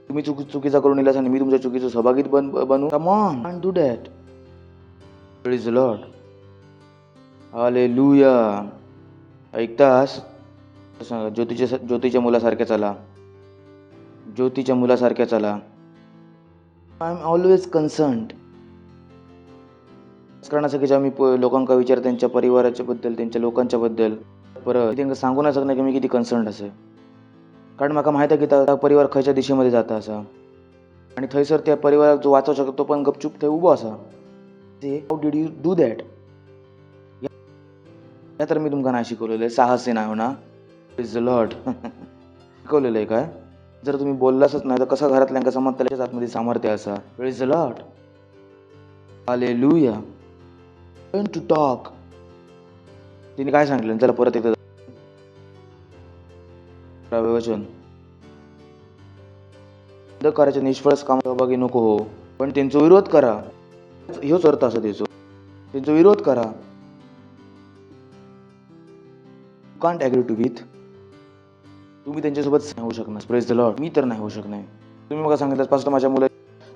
तुम्ही चुकीचा करून येलास आणि मी तुमच्या चुकीचं सहभागीत बनू? Come on, can't do that. Praise the Lord. Hallelujah. ऐकतास? सांगा, ज्योतीच्या मुलासारख्या चला. ज्योतीच्या मुलासारख्या चला. I am always concerned. कारण असं की जेव्हा मी लोकांका विचार त्यांच्या परिवाराच्या बद्दल, त्यांच्या लोकांच्या बद्दल, परत त्यांना सांगू नाही शकणार की मी किती कन्सर्न्ड असे. कारण म्हाका माहीत आहे की त्या परिवार खयच्या दिशेमध्ये जाता असा, आणि थंयसर त्या परिवाराक जो वाचवू शकतो तो पण गपचूप थंय उभो असा. ते how did you do that? या तर मी तुमका नाही शिकवलेलं आहे. साहसी नाही हो ना. Praise the Lord. शिकवलेलं आहे काय? जर तुम्ही बोललासच नाही तर कसं घरातल्यांका समज त्याच्याच आतमध्ये सामर्थ्य असा. Praise the Lord. Hallelujah. Learn to talk. तिने काय सांगितलं? चला परत एकदा वचन. करायच्या निष्फळ काम सहभागी नको हो, पण त्यांचा विरोध करा. ह्योच अर्थ असं त्याचो. त्यांचा विरोध करा. Can't agree to with. तुम्ही त्यांच्यासोबत नाही होऊ शकणार. Praise the Lord. मी तर नाही होऊ शकणार. तुम्ही मला सांगितलं पासून माझ्या मुला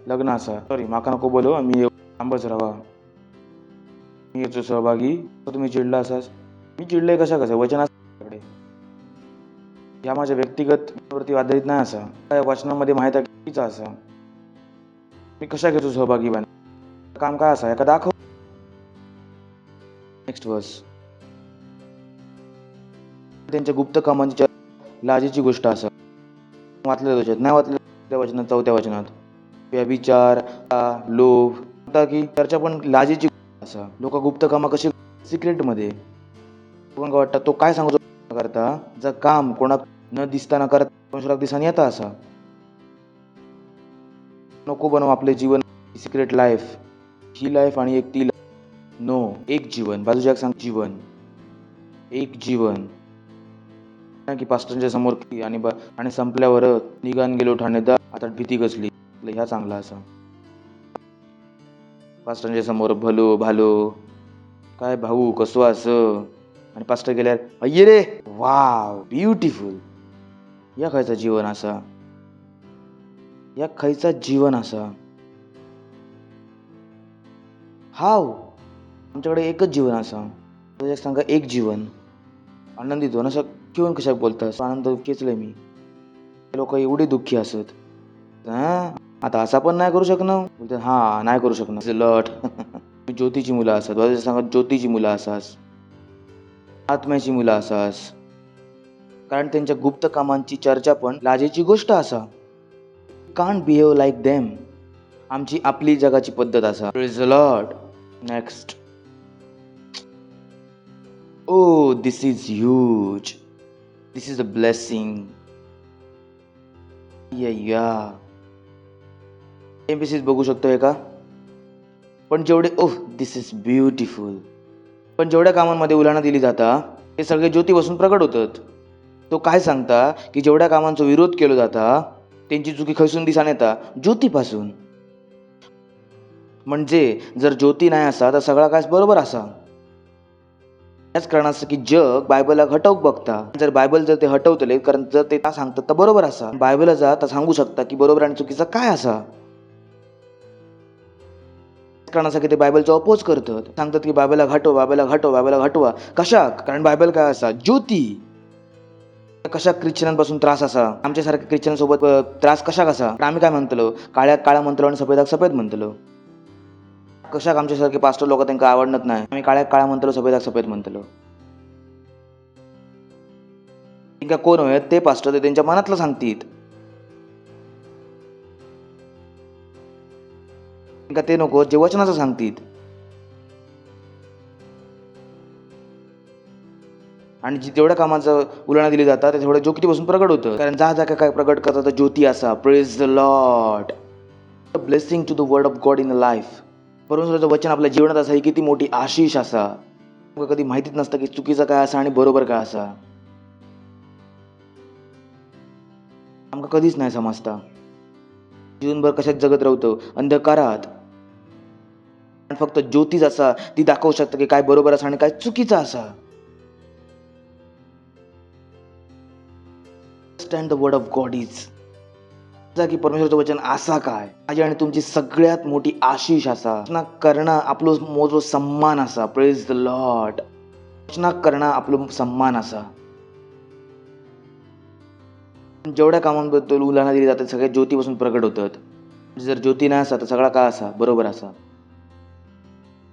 लग्न असा, सॉरी माका नको बोलू, मी थांबच राहा, मी याचो सहभागी. तुम्ही चिडला असाच. मी चिडले कशा वचनाकडे. या माझ्या व्यक्तिगत वरती आधारित नाही असा. या वचनामध्ये माहित आहे कीचा असा. मी कशा घेतो सहभागी बन. काम काय असा एका दाखव. नेक्स्ट वर्स. त्यांच्या गुप्त कामांच्या लाजेची गोष्ट असा. वाचलेल्या त्याच्यात नाही वाचलेल्या वचनात, 4थ्या वचनात व्यभिचार, लोभ, की चर्चा पण लाजेची असा. लोक गुप्त कामा कशी सिक्रेटमध्ये. लोकांना वाटतं तो काय सांगतो करता, जर काम कोणा न दिसताना करत परमेश्वराक दिसाने येता असा. नको बनव आपले जीवन सिक्रेट लाईफ. ही लाईफ आणि एक ती लाईफ. नो, एक जीवन. बाजूच्या सांग जीवन, एक जीवन. की पास्टरच्या समोर आणि संपल्यावर निघान गेलो ठाणेदार, आता भीती कसली. ह्या चांगला असा. पास्टरच्या समोर भलो भालो, काय भाऊ कसो असं, आणि पास्टर गेल्यावर अय्ये रे वाव ब्युटिफुल. या खायचा जीवन असा. या खायचा जीवन असा. हाव आमच्याकडे एकच जीवन असा. तुझ्या सांगा एक जीवन. आनंदित हो ना. असं जीवन कशा बोलतात? आनंद खेचलंय मी. लोक एवढे दुःखी असत. आता असा पण नाही करू शकणार. बोलतात हा नाही करू शकणार. लट. ज्योतीची मुलं असतात. सांगा ज्योतीची मुलं असास, आत्म्याची मुलं असास. कारण त्यांच्या गुप्त कामांची चर्चा पण लाजेची गोष्ट असा. Can't behave like them. आमची आपली जगाची पद्धत असा. Praise the lord. Next. Oh this is huge. This is a blessing. या एमपीसीज बघू शकतोय का? पण जेवढे ओह दिस इज ब्युटिफुल. पण जेवढ्या कामांमध्ये उलाढाल दिली जाता ते सगळे ज्योतीपासून प्रकट होतात. तो काय सांगता की जेवढ्या कामांचा विरोध केला जाता त्यांची चुकी खैसून दिसान येता ज्योतीपासून. म्हणजे जर ज्योती नाही असा तर सगळा काय बरोबर असा. याच कारणाचं की जग बायबलला हटवूक बघता. जर बायबल जर ते हटवतले, कारण जर ते सांगतात तर बरोबर असा. बायबलला जा तर सांगू शकता की बरोबर आणि चुकीचं काय असा. कारणासाठी ते बायबलचा अपोज करतात. सांगतात की बायबलला घाटवा, बायबलला घाटवा, बायबलला घाटवा. कशा? कारण बायबल काय असा ज्योती. कशा ख्रिश्चनांपासून त्रास असा. आमच्यासारख्या ख्रिश्चनांसोबत त्रास कशा कसा. आम्ही काय म्हणतलो काळ्या म्हणतलो आणि सफेद म्हणतलो. कशाक आमच्यासारखे पास्टर लोक त्यांना आवडत नाही. आम्ही काळ्या म्हणतलो, सफेद म्हणतलो. ఇంకా कोण होय ते पास्टर ते त्यांच्या मनातलं सांगतील. ఇంకా ते नको जे वचनाचं सांगतील. आणि जेवढ्या कामाचं उलाढाल दिली जातात ते थोडं ज्योतीपासून प्रगट होतं. कारण जा काय प्रगट करतात तर ज्योती असा. Praise the Lord. Blessing to the word of God in life. परमेश्वराचं वचन आपल्या जीवनात असा ही किती मोठी आशिष असा. तुमका कधी माहितीच नसतं की चुकीचं काय असा आणि बरोबर काय असा. आमका कधीच नाही समजता. जीवनभर कशात जगत राहतो अंधकारात. आणि फक्त ज्योतीच असा ती दाखवू शकतं की काय बरोबर असा आणि काय चुकीचं असा. Understand the word of God is की परमेश्वराचं वचन असा काय माझी आणि तुमची सगळ्यात मोठी आशिष असा. रचना करणं आपलो मोजो सम्मान असा. Praise the Lord. रचना करणं आपलो सम्मान असा. जेवढ्या कामांबद्दल उलाढाल दिली जाते सगळ्या ज्योतीपासून प्रकट होतात. जर ज्योती नाही असा तर सगळा काय असा बरोबर असा.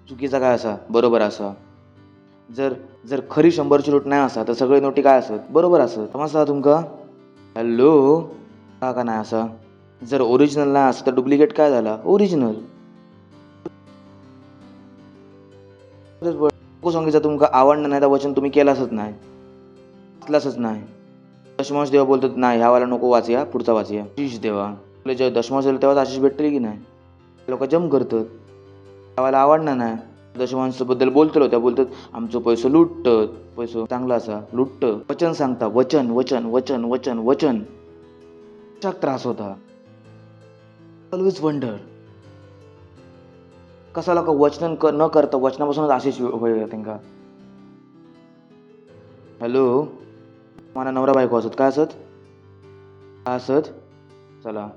चुकीचा काय असा बरोबर असा. जर खरी 100ची नोट नाही असा तर सगळे नोटी काय असत बरोबर असत. समजता तुमका. हॅलो का नाही असा. जर ओरिजिनल नाही असं तर डुप्लिकेट काय झाला ओरिजिनल. सांगितलं तुमका आवडणं नाही तर वचन तुम्ही केलासच नाही वाचलासच नाही. दशमांश देवा बोलतात नाही ह्यावाला नको वाचूया पुढचा वाचूया. आशिष देवा तुला जेव्हा दशमांश दिलं तेव्हाच आशिष भेटली की नाही. लोक जम करतात ह्यावाला आवडणार नाही. दशमांश बद्दल बोलतो त्या बोलतात आमचं पैसं लुटत. पैसं चांगला असा लुटत. वचन सांगता वचन वचन वचन वचन वचन त्रास होता. ऑलवेज वंडर कसा लोक वचन न करता वचनापासूनच आशिष होईल त्यांना. हॅलो मला नवरा बायको असत काय असत काय असत. चला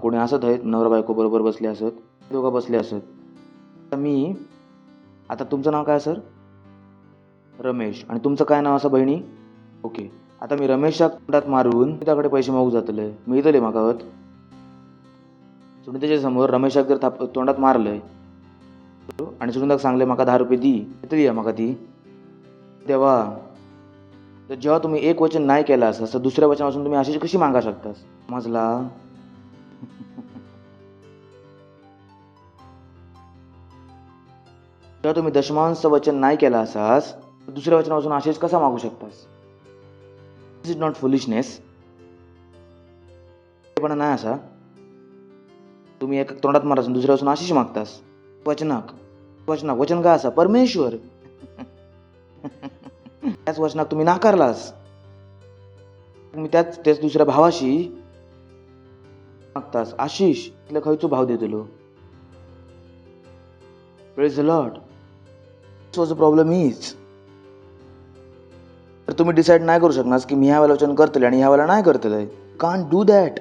कोणी असत आहेत नवरा बायको बरोबर बसले असत दोघं बसले असत. मी आता तुमचं नाव काय सर रमेश आणि तुमचं काय नाव असं बहिणी. ओके आता मी रमेशच्या तोंडात मारून त्याकडे पैसे मागू जातले मी इथले मागावत. सुनीताच्या समोर रमेशाक जर तोंडात मारलंय आणि सुनीताक सांगले माका 10 रुपये दी तरी या माका ती तेव्हा तर जेव्हा तुम्ही एक वचन नाही केलं असं तर दुसऱ्या वचनापासून तुम्ही अशी कशी मागा शकता. समजला. जेव्हा तुम्ही दशमांश वचन नाही केला असास तर दुसऱ्या वचनापासून आशिष कसा मागू शकतास. दिस इज नॉट फुलिशनेस. पण नाही असा तुम्ही एक तोंडात मारास दुसऱ्यापासून आशिष मागतास. वचन काय असा परमेश्वर. त्याच वचनाक तुम्ही नाकारलास. तुम्ही त्याच दुसऱ्या भावाशी मागतास आशिष तिला खयचो भाव देतलो. Praise the Lord. This was a problem is तर तुम्ही डिसाईड नाही करू शकणार की मी ह्या वेळेला वचन करतले आणि ह्या वेळेला नाही करतले. Can't do that.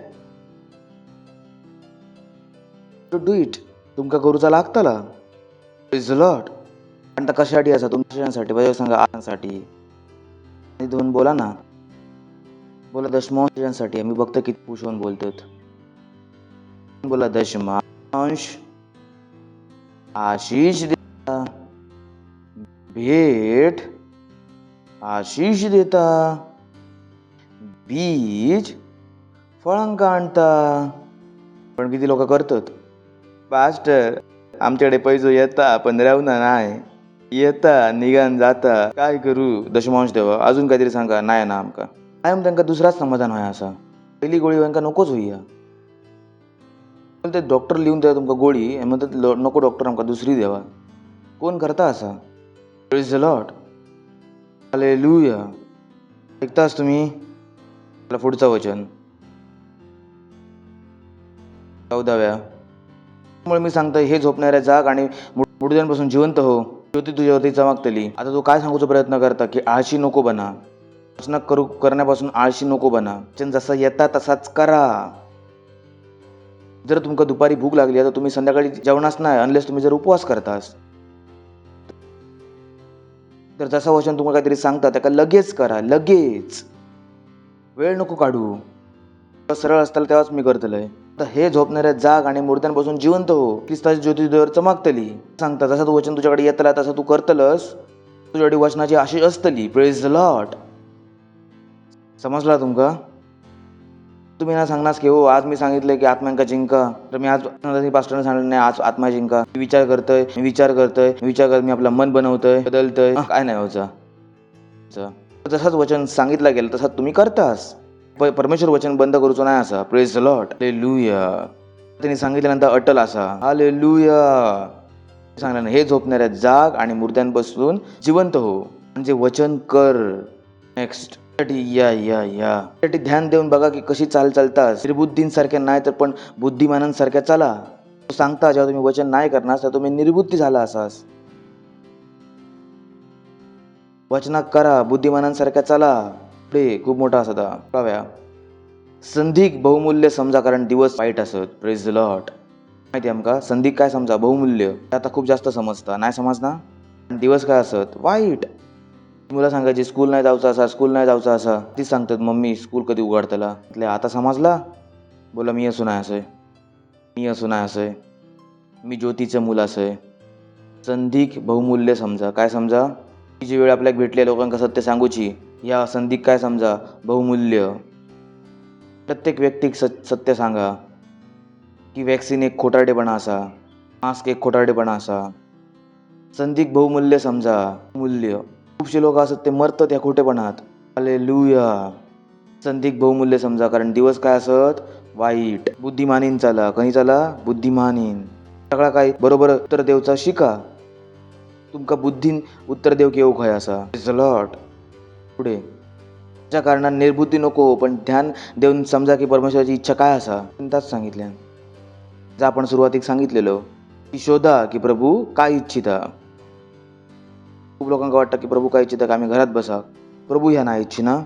To do it तुमका करूचा लागतला. Praise the lord. आणि तर कशासाठी असा तुमच्यासाठी पाहिजे सांगा आसाठी दोन बोला ना बोला दशमांशांसाठी. आम्ही बघतो किती पुश होऊन बोलतात. बोला दशमांश आशिष देता भेट आशिष देता बीज फळांका आणता. पण किती लोक करतात पास्टर आमच्याकडे पैसो येता पण राहूना नाही येता निघान जाता काय करू. दशमांश देवा अजून काहीतरी सांगा नाही ना आमका कायम त्यांना दुसराच समाधान व्हाय असा. पहिली गोळी त्यांना नकोच होईया. ते डॉक्टर लिहून द्या तुमका गोळी म्हणतात नको डॉक्टर आमका दुसरी देवा. कोण करता असा. Praise the Lord. हालेलुया. ऐकतास तुम्ही. पुढचं वचन 14व्या. त्यामुळे मी सांगतोय हे झोपणाऱ्या जाग आणि मुडद्यांपासून जिवंत हो. ज्योती तुझ्यावरती चमकतली. आता तू काय सांगूचा प्रयत्न करता की आळशी नको बना. प्रश्न करण्यापासून आळशी नको बना. जसा येता तसाच करा. जर तुमका दुपारी भूक लागली तर तुम्ही संध्याकाळी जेवणास नाही अनलेस तुम्ही जर उपवास करतास. तर जसं वचन तुम्हाला काहीतरी सांगता त्याला लगेच करा. लगेच वेळ नको काढू. सरळ असताना तेव्हाच मी करतलंय. तर हे झोपणाऱ्या जाग आणि मुर्द्यांपासून जिवंत हो. ख्रिस्ताची ज्योती तुझ्यावर चमकतली. सांगता जसं तू वचन तुझ्याकडे येतला तसं तू करतलस तुझ्याकडे वचनाची आशिष असतली. Praise the Lord. समजला तुमका. तुम्ही ना सांगणार की हो आज मी सांगितलंय की आत्म्यांका जिंका तर मी आज पास्टरने सांगितलं नाही आज आत्मा जिंका. मी विचार करतोय मी आपलं मन बनवतोय बदलतोय काय नाही व्हायचं. जसंच वचन सांगितलं गेलं तसं तुम्ही करतास. परमेश्वर वचन बंद करूचं नाही असा. Praise the Lord. हालेलुया. त्यांनी सांगितल्यानंतर अटल असा. हालेलुया. सांगणार नाही, हे झोपणाऱ्या जाग आणि मुर्द्यांपासून जिवंत हो, म्हणजे वचन कर. नेक्स्ट, यासाठी ध्यान देऊन बघा की कशी चालतास. निर्बुद्धींसारख्या नाही तर पण बुद्धिमानांसारख्या चला. तो सांगता जेव्हा तुम्ही वचन नाही करणार तर तुम्ही निर्बुद्धी झाला असास. वचनात करा, बुद्धिमानांसारख्या चला. पुढे खूप मोठा असता कळव्या. संधिक बहुमूल्य समजा, कारण दिवस वाईट असत. Praise the Lord. माहिती आमका संधिक काय समजा, बहुमूल्य. आता खूप जास्त समजता, नाही समजना. दिवस काय असत, वाईट. मुला सांगायची स्कूल नाही जायचं असा, स्कूल नाही जायचं असा. ती सांगतात मम्मी स्कूल कधी उघडतला. आता समजला. बोला मी असू नाही असंय, मी असू नाही असंय, मी ज्योतीचं मुलं असंय. संधिक बहुमूल्य समजा, काय समजा, ही जी वेळ आपल्याला भेटली लोकांका सत्य सांगूची, या संधिक काय समजा, बहुमूल्य. प्रत्येक व्यक्तीक सत्य सांगा की वॅक्सिन एक खोटारडेपणा असा, मास्क एक खोटारडेपणा असा. संधिक बहुमूल्य समजा, मूल्य. खूपशे लोक असत ते मरतात या खोटेपणात. हालेलुया. संधिक बहुमूल्य समजा, कारण दिवस काय असत, वाईट. बुद्धिमानीन चला, कधी चला, बुद्धिमानीन. सगळा काय बरोबर उत्तर देवचा शिका. तुमका बुद्धीन उत्तर देव केव खय असा. लॉर्ड. पुढे, त्या कारणाने निर्बुद्धी नको, पण ध्यान देऊन समजा की परमेश्वराची इच्छा काय असा. त्याच सांगितल्या. जर आपण सुरुवातीक सांगितलेलं की शोधा की प्रभू काय इच्छिता. खूप लोकांना वाटतं की प्रभू काय इच्छिता, की आम्ही घरात बसा. प्रभू ह्या नाही इच्छिना.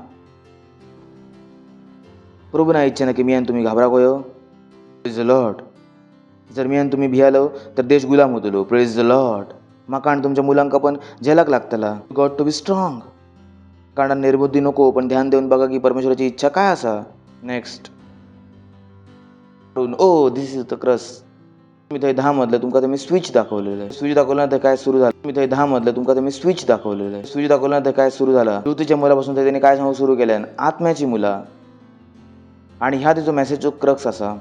प्रभू नाही इच्छिना की मी आणि तुम्ही घाबरा गोय. Praise the lord. जर मी आणि तुम्ही भियालो तर देश गुलाम होतलो. Praise the lord. माका आणि तुमच्या मुलांका पण झेलाक लागतला. Got to be strong. कारण निर्बुद्धी नको, पण ध्यान देऊन बघा की परमेश्वराची इच्छा काय असा. Next, oh this is the cross. मी थंय 10 मधलं तुमका ते मी स्विच दाखवलेलं आहे. स्विच दाखवलं तर काय सुरू झालं. मी थंय 10 मधलं तुमका ते मी स्विच दाखवलेलं आहे. स्विच दाखवलं तर काय सुरू झाला. ज्योतीच्या मुलापासून त्याने काय सांगू सुरू केल्यान, आत्म्याची मुला. आणि ह्या त्याचा मेसेज जो क्रक्स असा,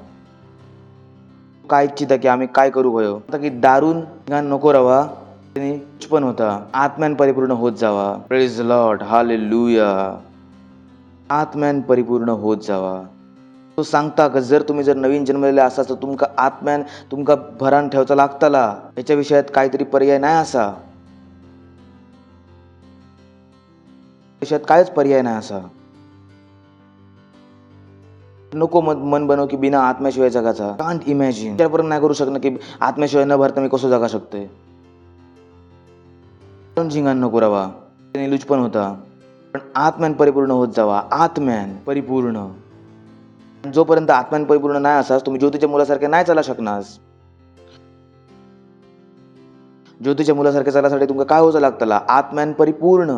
काय इच्छिता की आम्ही काय करू गयो. आता की दारून गाण नको रवा, त्याने पण होता, आत्म्यान परिपूर्ण होत जावा. Praise the Lord. हालेलुया. आत्म्यान परिपूर्ण होत जावा. तो सांगता का जर तुम्ही जर नवीन जन्मलेले असा तर तुमका आत्म्यान तुमका भरान ठेवचा लागतला. याच्या विषयात काहीतरी पर्याय नाही असा. विषयात कायच पर्याय नाही असा. नको मन बनव की बिना आत्म्याशिवाय जगाचा. Can't imagine. विचारपर्यंत नाही करू शकणार की आत्म्याशिवाय न भरता मी कसं जगा शकते. झिंगान नको रवा, त्याने लुच पण होता, पण आत्म्यान परिपूर्ण होत जावा. आत्म्यान परिपूर्ण. जोपर्यंत आत्म्यान परिपूर्ण नाही असास तुम्ही ज्योतीच्या मुलासारखे नाही चाला शकनास. ज्योतीच्या मुलासारखे चालासाठी तुमका काय होतं लागतला, आत्म्यान परिपूर्ण.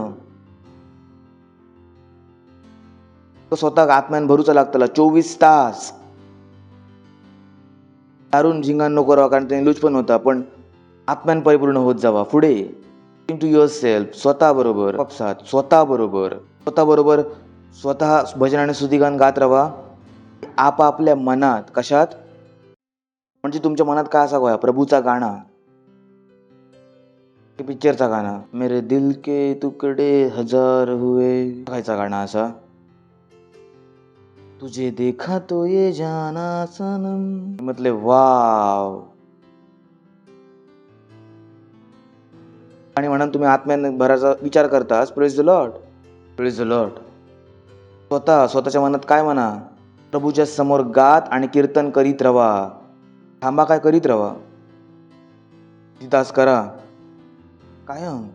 स्वतः आत्म्यान भरूचा लागतला 24 तास. दारून झिंगान नको राहा, कारण त्याने लुच पण होता, पण आत्म्यान परिपूर्ण होत जावा. पुढे, टू युअर सेल्फ. स्वतः बरोबर, स्वतः बरोबर स्वतः भजन आणि स्तुतिगान गात राहा. आपापल्या मनात. कशात, म्हणजे तुमच्या मनात काय असा गोया, प्रभूचा गाणा, पिक्चरचा गाणा, मेरे दिल के तुकडे हजार हुए, खायचा गाणा असा, तुझे देखा तो ये जाना सनम. म्हटले वाव. आणि म्हणून तुम्ही आत्म्याने भराचा विचार करतास. Praise the Lord. Praise the Lord. स्वतःच्या मनात काय म्हणा, प्रभूच्या समोर गात आणि कीर्तन करीत रवा. थांबा काय करीत रवा. तास करा कायम.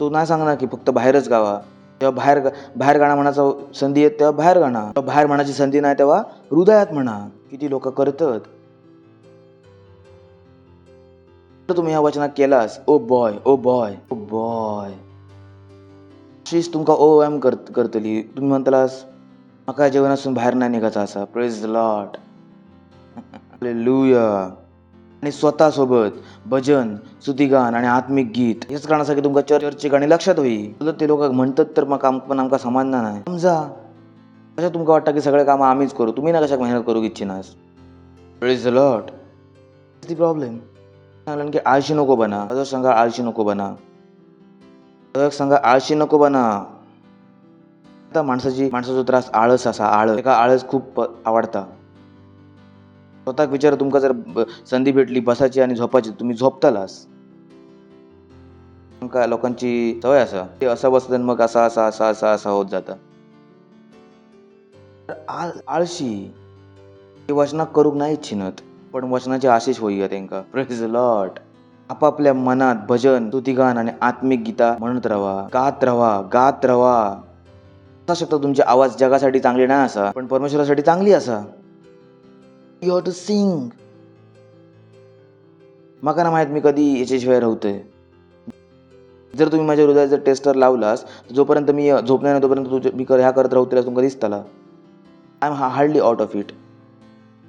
तो नाही सांगणार की फक्त बाहेरच गावा. तेव्हा बाहेर गाणं म्हणायचा संधी येत तेव्हा बाहेर गाणं. बाहेर म्हणायची संधी नाही तेव्हा हृदयात म्हणा. किती लोक करतात. तुम्ही ह्या वचनात केलास, oh boy oh boy oh boy, शीच तुमका ओ एम करतली. तुम्ही म्हणतालास मका जेवणासून बाहेर नाही निघायचा असा. Praise the Lord. हालेलुया. आणि स्वतःसोबत भजन, स्तुतिगान आणि आत्मिक गीत. हेच गाण्यासाठी तुमका चर्चची गाणी लक्षात होईल. ते लोक म्हणतात तर मग पण आमका समाधान नाही. समजा कशा तुमका वाटतं की सगळे कामं आम्हीच करू, तुम्ही ना कशा मेहनत करू इच्छिनास. Praise the Lord. The problem. की आळशी नको बना. सांगा आळशी नको बना. सांगा आळशी नको बना. आता माणसाचा त्रास आळस असा. एका आळस खूप आवडता. स्वतःक विचार, तुमका जर संधी भेटली बसायची आणि झोपायची, तुम्ही झोपतालास. तुमका लोकांची सवय असा, ते असं बसतं मग असा होत जातं. आळशी ते वचनाक करूक नाही इच्छिनत, पण वचनाचे आशिष होईया त्यांका. Praise the Lord. आपापल्या मनात भजन, स्तुतिगान आणि आत्मिक गीता म्हणत राहा, गात राहा. असा शकतो तुमचे आवाज जगासाठी चांगले नाही असा, पण परमेश्वरासाठी चांगली असा. You have to sing. माका ना माहित मी कधी याच्याशिवाय राहतोय. जर तुम्ही माझ्या हृदयाचा टेस्टर लावलास, जोपर्यंत मी झोपणार नाही तोपर्यंत मी ह्या करत राहू, तुमका दिसताला. I am hardly out of it.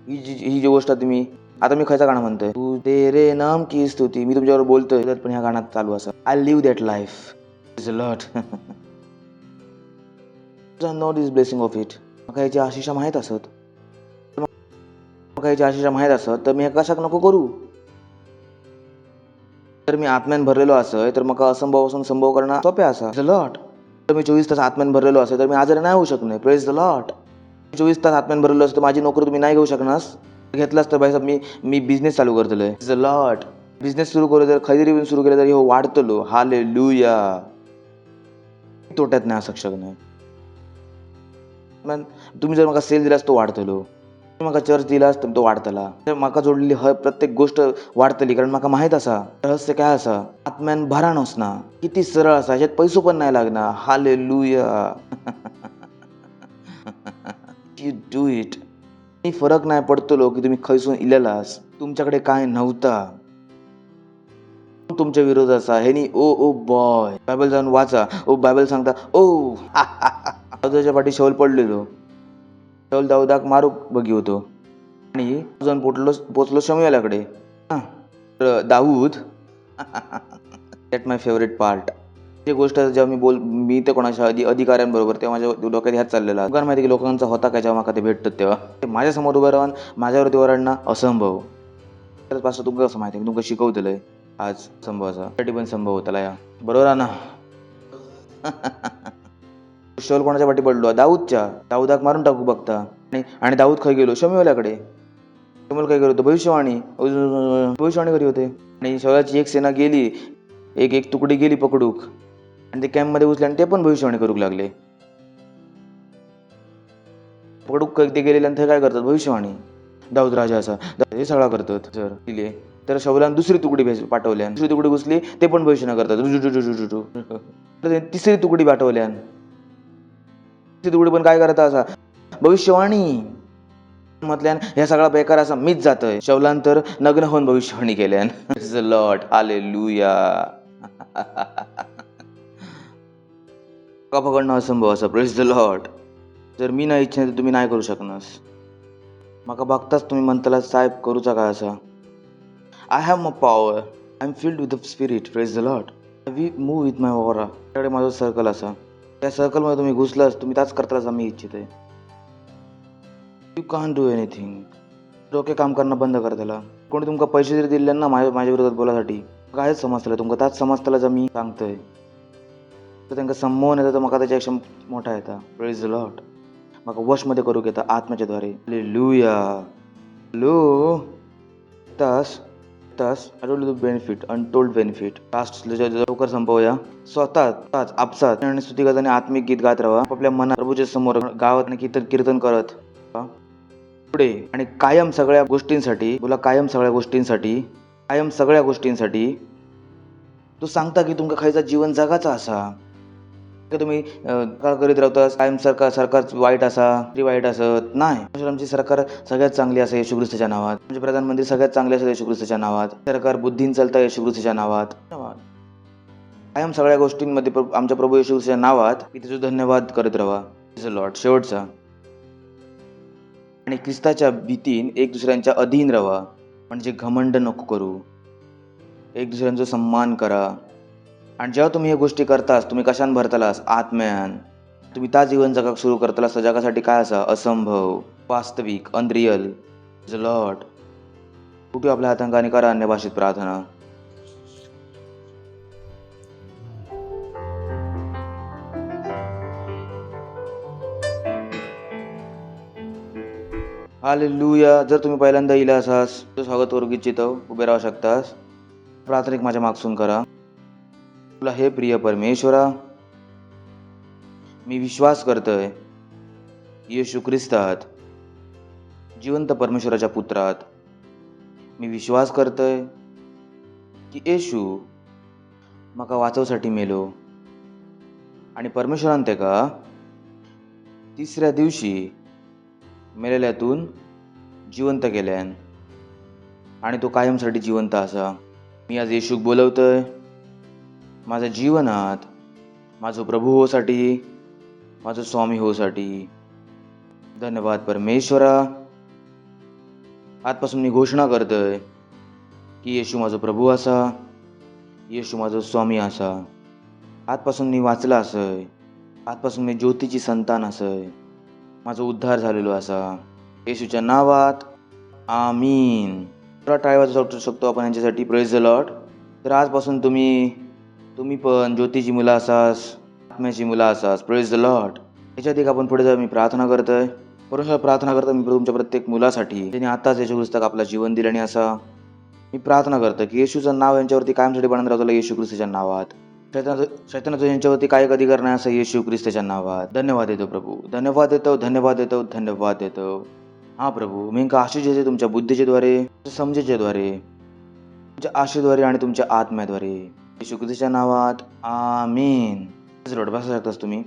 ही जी गोष्ट तुम्ही आता मी खयचं गाणं म्हणतोय, तू तेरे नाम की स्तुती, मी तुमच्यावर बोलतोय पण ह्या गाण्यात चालू असं, I live that life. Is a lot. Know this blessing of it. मग याची आशिषा माहीत असत, तर मी कशाक नको करू. तर मी आत्म्यान भरलेलो असय तर मग असंभवापासून संभव करणं सोपे असा. लॉट. तर मी 24 तास आत्म्यान भरलेलो असेल तर मी आजारी नाही होऊ शकणे. Praise the Lord. 24 तास आत्म्यान भरलेलो असतो, माझी नोकरी तुम्ही नाही घेऊ शकणार. घेतलास तर भाई साहेब मी बिझनेस चालू करतलोय. The Lord. बिझनेस सुरू करू तर खैरी सुरू केलं तरी हो वाढतलो. हालेलुया. तोट्यात नाही असू शकत नाही. तुम्ही जर मला सेल दिलास तो वाढतलो, माका चर्च दिलास तर तो वाढतला. तर माका जोडलेली प्रत्येक गोष्ट वाढतली, कारण माका माहित असा रहस्य काय असा, आत्म्यान भरा नसना, किती सरळ असा, ह्याच्यात पैसो पण नाही लागणार. हालेलुया. You do it. फरक नाही पडतलो की तुम्ही खैसून इलेलास, तुमच्याकडे काय नव्हता, तुमच्या विरोध असा. हे ओ बॉय बायबल जाऊन वाचा. बायबल सांगता दाऊदाच्या पाठी शौल पडलेलो. शौल दाऊदाक मारूक बघी होतो आणि जाऊन पोचलो शमूएलाकडे. दाऊद दॅट माय फेवरेट पार्ट. ती गोष्ट जेव्हा मी ते कोणाच्या अधिकाऱ्यांबरोबर तेव्हा माझ्या डोक्यात ह्याच चाललेला. लोकांना माहिती की लोकांचा होता काय जेव्हा माका ते भेटतात तेव्हा ते माझ्यासमोर उभं राहून माझ्यावरती ओरडणं असंभव. तर पासून तुमका कसं माहिती, तुमका शिकवतलंय आज संभव असा साठी पण संभव होता या बरोबर आहे ना. शौल कोणाच्या पाठी पडलो, दाऊदच्या. दाऊदाक मारून टाकू बघता आणि दाऊद खाई गेलो शमूएलाकडे. शमूएल काय करत होतो, भविष्यवाणी करी होते. आणि शौलाची एक सेना गेली, एक तुकडी गेली पकडूक आणि ते कॅम्प मध्ये घुसले आणि ते पण भविष्यवाणी करूक लागले. पकडूक ते गेलेले आणि ते काय करतात, भविष्यवाणी. दाऊद राजा असा हे सगळा करतात. जर दिले तर शौलान दुसरी तुकडी पाठवल्या, दुसरी तुकडी घुसली, ते पण भविष्यवाणी करतात. तिसरी तुकडी पाठवल्या, तिसरी तुकडी पण काय करता असा, भविष्यवाणी म्हटल्यान ह्या सगळा बेकार असा मीच जातोय. शौलान तर नग्न होऊन भविष्यवाणी केल्यान. Lord hallelujah. का पकडणं असंभव असं. Praise the lord. जर मी नाही इच्छा तर तुम्ही नाही करू शकणार. माका बघताच तुम्ही म्हणताला साहेब करूचा काय असा. I have my power, I am filled with the spirit. Praise the lord. We move with my aura. त्याकडे माझं सर्कल असा, त्या सर्कलमध्ये तुम्ही घुसलास, तुम्ही त्याच करताच मी इच्छित आहे. You can't do anything. डोके काम करणं बंद कर त्याला. कोणी तुमका पैसे जरी दिले ना माझ्या विरोधात बोलासाठी, कायच समजतलं तुमका, त्याच समजतला जर मी सांगतोय तर त्यांना संमोहन येतं, तर मका त्याच्यापेक्षा मोठा येता. Praise the Lord. मग वशमध्ये करू घेता आत्म्याच्या द्वारे. हालेलुया. हॅलो. तास बेनिफिट, अनटोल्ड बेनिफिट. लास्ट लवकर संपवूया. स्वतःच आपसात आणि स्तुतिगात आणि आत्मिक गीत गात राहा. आपल्या मनात प्रभूच्या समोर गावात आणि कीर्तन करत पुढे. आणि कायम सगळ्या गोष्टींसाठी तू सांगता की तुमका खायचा जीवन जगाचा असा. तुम्ही काय करीत राहता, कायम सरकार वाईट असा, वाईट असत नाही. आमची सरकार सगळ्यात चांगली असा येशू ख्रिस्ताच्या नावात. आमचे प्रधानमंत्री सगळ्यात चांगले असतात येशू ख्रिस्ताच्या नावात. सरकार बुद्धीन चालतं येशू ख्रिस्ताच्या नावात. कायम सगळ्या गोष्टींमध्ये आमच्या प्रभू येशू ख्रिस्ताच्या नावात मी तुझं धन्यवाद करत राहा. लॉर्ड. शेवटचा. आणि ख्रिस्ताच्या भीतीन एक दुसऱ्यांच्या अधीन राहा, म्हणजे घमंड नको करू, एक दुसऱ्यांचा सन्मान करा. आणि जेव्हा तुम्ही हे गोष्टी करतास, तुम्ही कशान भरतालास, आत्म्यान. तुम्ही त्या जीवन जगाक सुरू करतालास तर जगासाठी काय असा, असंभव, वास्तविक, अनरियल. लॉर्ड. कुठे आपल्या हातांकाने करा अन्य भाषेत प्रार्थना. हालेलुया. जर तुम्ही पहिल्यांदा इला असास तर स्वागत करू इच्छितो, उभे राहू शकतास. प्रार्थनिक माझ्या मागसून करा. तुला हे प्रिय परमेश्वरा, मी विश्वास करतोय येशू ख्रिस्तात, जिवंत परमेश्वराच्या पुत्रात. मी विश्वास करतोय की येशू म्हाका वाचवसाठी मेलो आणि परमेश्वरान तेका तिसऱ्या दिवशी मेलेल्यातून जिवंत केल्यान आणि तो कायमसाठी जिवंत असा. मी आज येशूक बोलवतोय माझ्या जीवनात माझो प्रभू होसाठी, माझो स्वामी होसाठी. धन्यवाद परमेश्वरा. आजपासून मी घोषणा करतोय की येशू माझो प्रभू असा, येशू माझो स्वामी असा. आजपासून मी वाचला असय, आजपासून मी ज्योतीची संतान असय, माझा उद्धार झालेलो असा. येशूच्या नावात आमीन. टाळी वाजवू शकतो आपण यांच्यासाठी. Praise the Lord. तर आजपासून तुम्ही पण ज्योतीची मुलं असास, आत्म्याची मुलं असास. Praise the Lord. याच्यात एक आपण पुढे जाऊन मी प्रार्थना करतोय. परमेश्वर प्रार्थना करतो मी तुमच्या प्रत्येक मुलासाठी त्यांनी आताच येशू ख्रिस्ताक आपला जीवन दिल्याने असा. मी प्रार्थना करतो की येशूचं नाव यांच्यावरती कायमसाठी बनत राहतो येशू ख्रिस्ताच्या नावात. शैतानाचं यांच्यावरती काय कधी करणार असं येशू ख्रिस्ताच्या नावात. धन्यवाद देतो प्रभू, धन्यवाद देतो, धन्यवाद देतो, धन्यवाद देतो. हा प्रभू, मी आशीष देते तुमच्या बुद्धीच्या द्वारे, समजेच्या द्वारे, तुमच्या आशेद्वारे आणि तुमच्या आत्म्याद्वारे. येशू ख्रिस्ताच्या नावात आमीन. लॉर्ड बसा शकतास तुम्ही.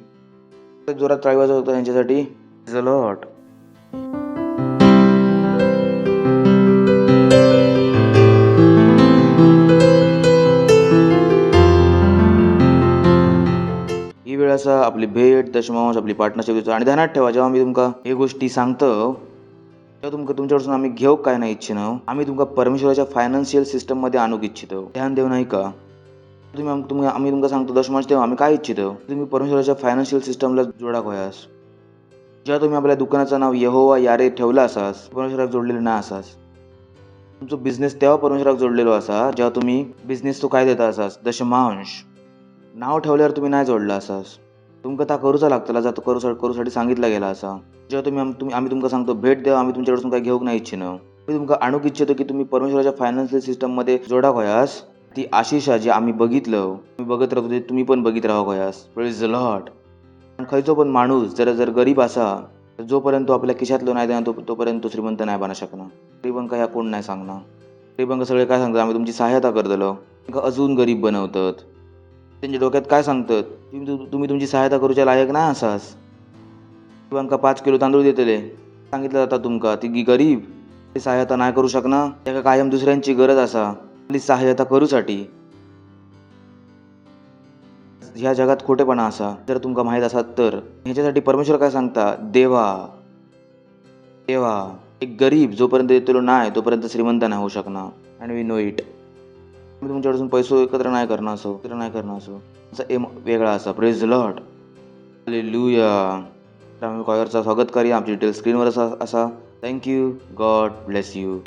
जोरात टाळी वाजवतो यांच्यासाठी. Praise the Lord. ही वेळ असा आपली भेट, दशमांश, आपली पार्टनरशिप देतो. आणि ध्यानात ठेवा, जेव्हा मी तुमका हे गोष्टी सांगतो तेव्हा तुमका तुमच्यापासून आम्ही घेऊ काय नाही इच्छिनो, आम्ही तुमका परमेश्वराच्या फायनान्शियल सिस्टम मध्ये आणूक इच्छितो. ध्यान देऊ नाही का? आम्ही तुमका सांगतो दशमांश तेव्हा आम्ही काय इच्छितो, तुम्ही परमेश्वराच्या फायनान्शियल सिस्टमला जोडाक होयास. जेव्हा तुम्ही आपल्या दुकानाचं नाव यहोवा यारे ठेवलं असास, परमेश्वराक जोडलेलं नाही असास. तुमचं बिझनेस तेव्हा परमेश्वराक जोडलेलो असा जेव्हा तुम्ही बिझनेस तो काय देता असास, दशमांश. नाव ठेवल्यावर तुम्ही नाही जोडला असास. तुमका ता करूचा लागतला, जातो करूसाठी सांगितला गेला असा. जेव्हा आम्ही तुमका सांगतो भेट द्या, आम्ही तुमच्याकडून काय घेऊक नाही इच्छिनो, मी तुमका आणूक इच्छितो की तुम्ही परमेश्वराच्या फायनान्शियल सिस्टम मध्ये जोडाक होयास. ती आशिष जे आम्ही बघितलं, तुम्ही बघत राहतो ते तुम्ही पण बघित राहा होयास. Praise the Lord. खयचो पण माणूस जर गरीब असा तर जोपर्यंत तो आपल्या खिशातलो नाही देणार तोपर्यंत तो श्रीमंत नाही बनू शकणार. गरीबांका ह्या कोण नाही सांगणार. गरीबांका सगळे काय सांगतात, आम्ही तुमची सहायता करतलो, अजून गरीब बनवतात. त्यांच्या डोक्यात काय सांगतात, तुम्ही तुमची सहायता करूच्या लायक नाही असास. गरीबांका 5 किलो तांदूळ देतले, सांगितलं जातं तुमका ती गरीब ते सहायता नाही करू शकणार, त्याका कायम दुसऱ्यांची गरज असा आपली सहायता करूसाठी. ह्या जगात खोटेपणा असा जर तुमका माहीत असात तर. ह्याच्यासाठी परमेश्वर काय सांगता, देवा एक गरीब जोपर्यंत देतो नाही तोपर्यंत श्रीमंत नाही होऊ शकणार. And we know it. मी तुमच्याकडून पैसे एकत्र नाही करणार असो, त्याचा एम वेगळा असा. Praise the Lord. हालेलुया. आम्ही कॉयरचा स्वागत करूया. आमची डिटेल स्क्रीनवर असा. थँक्यू. God bless you.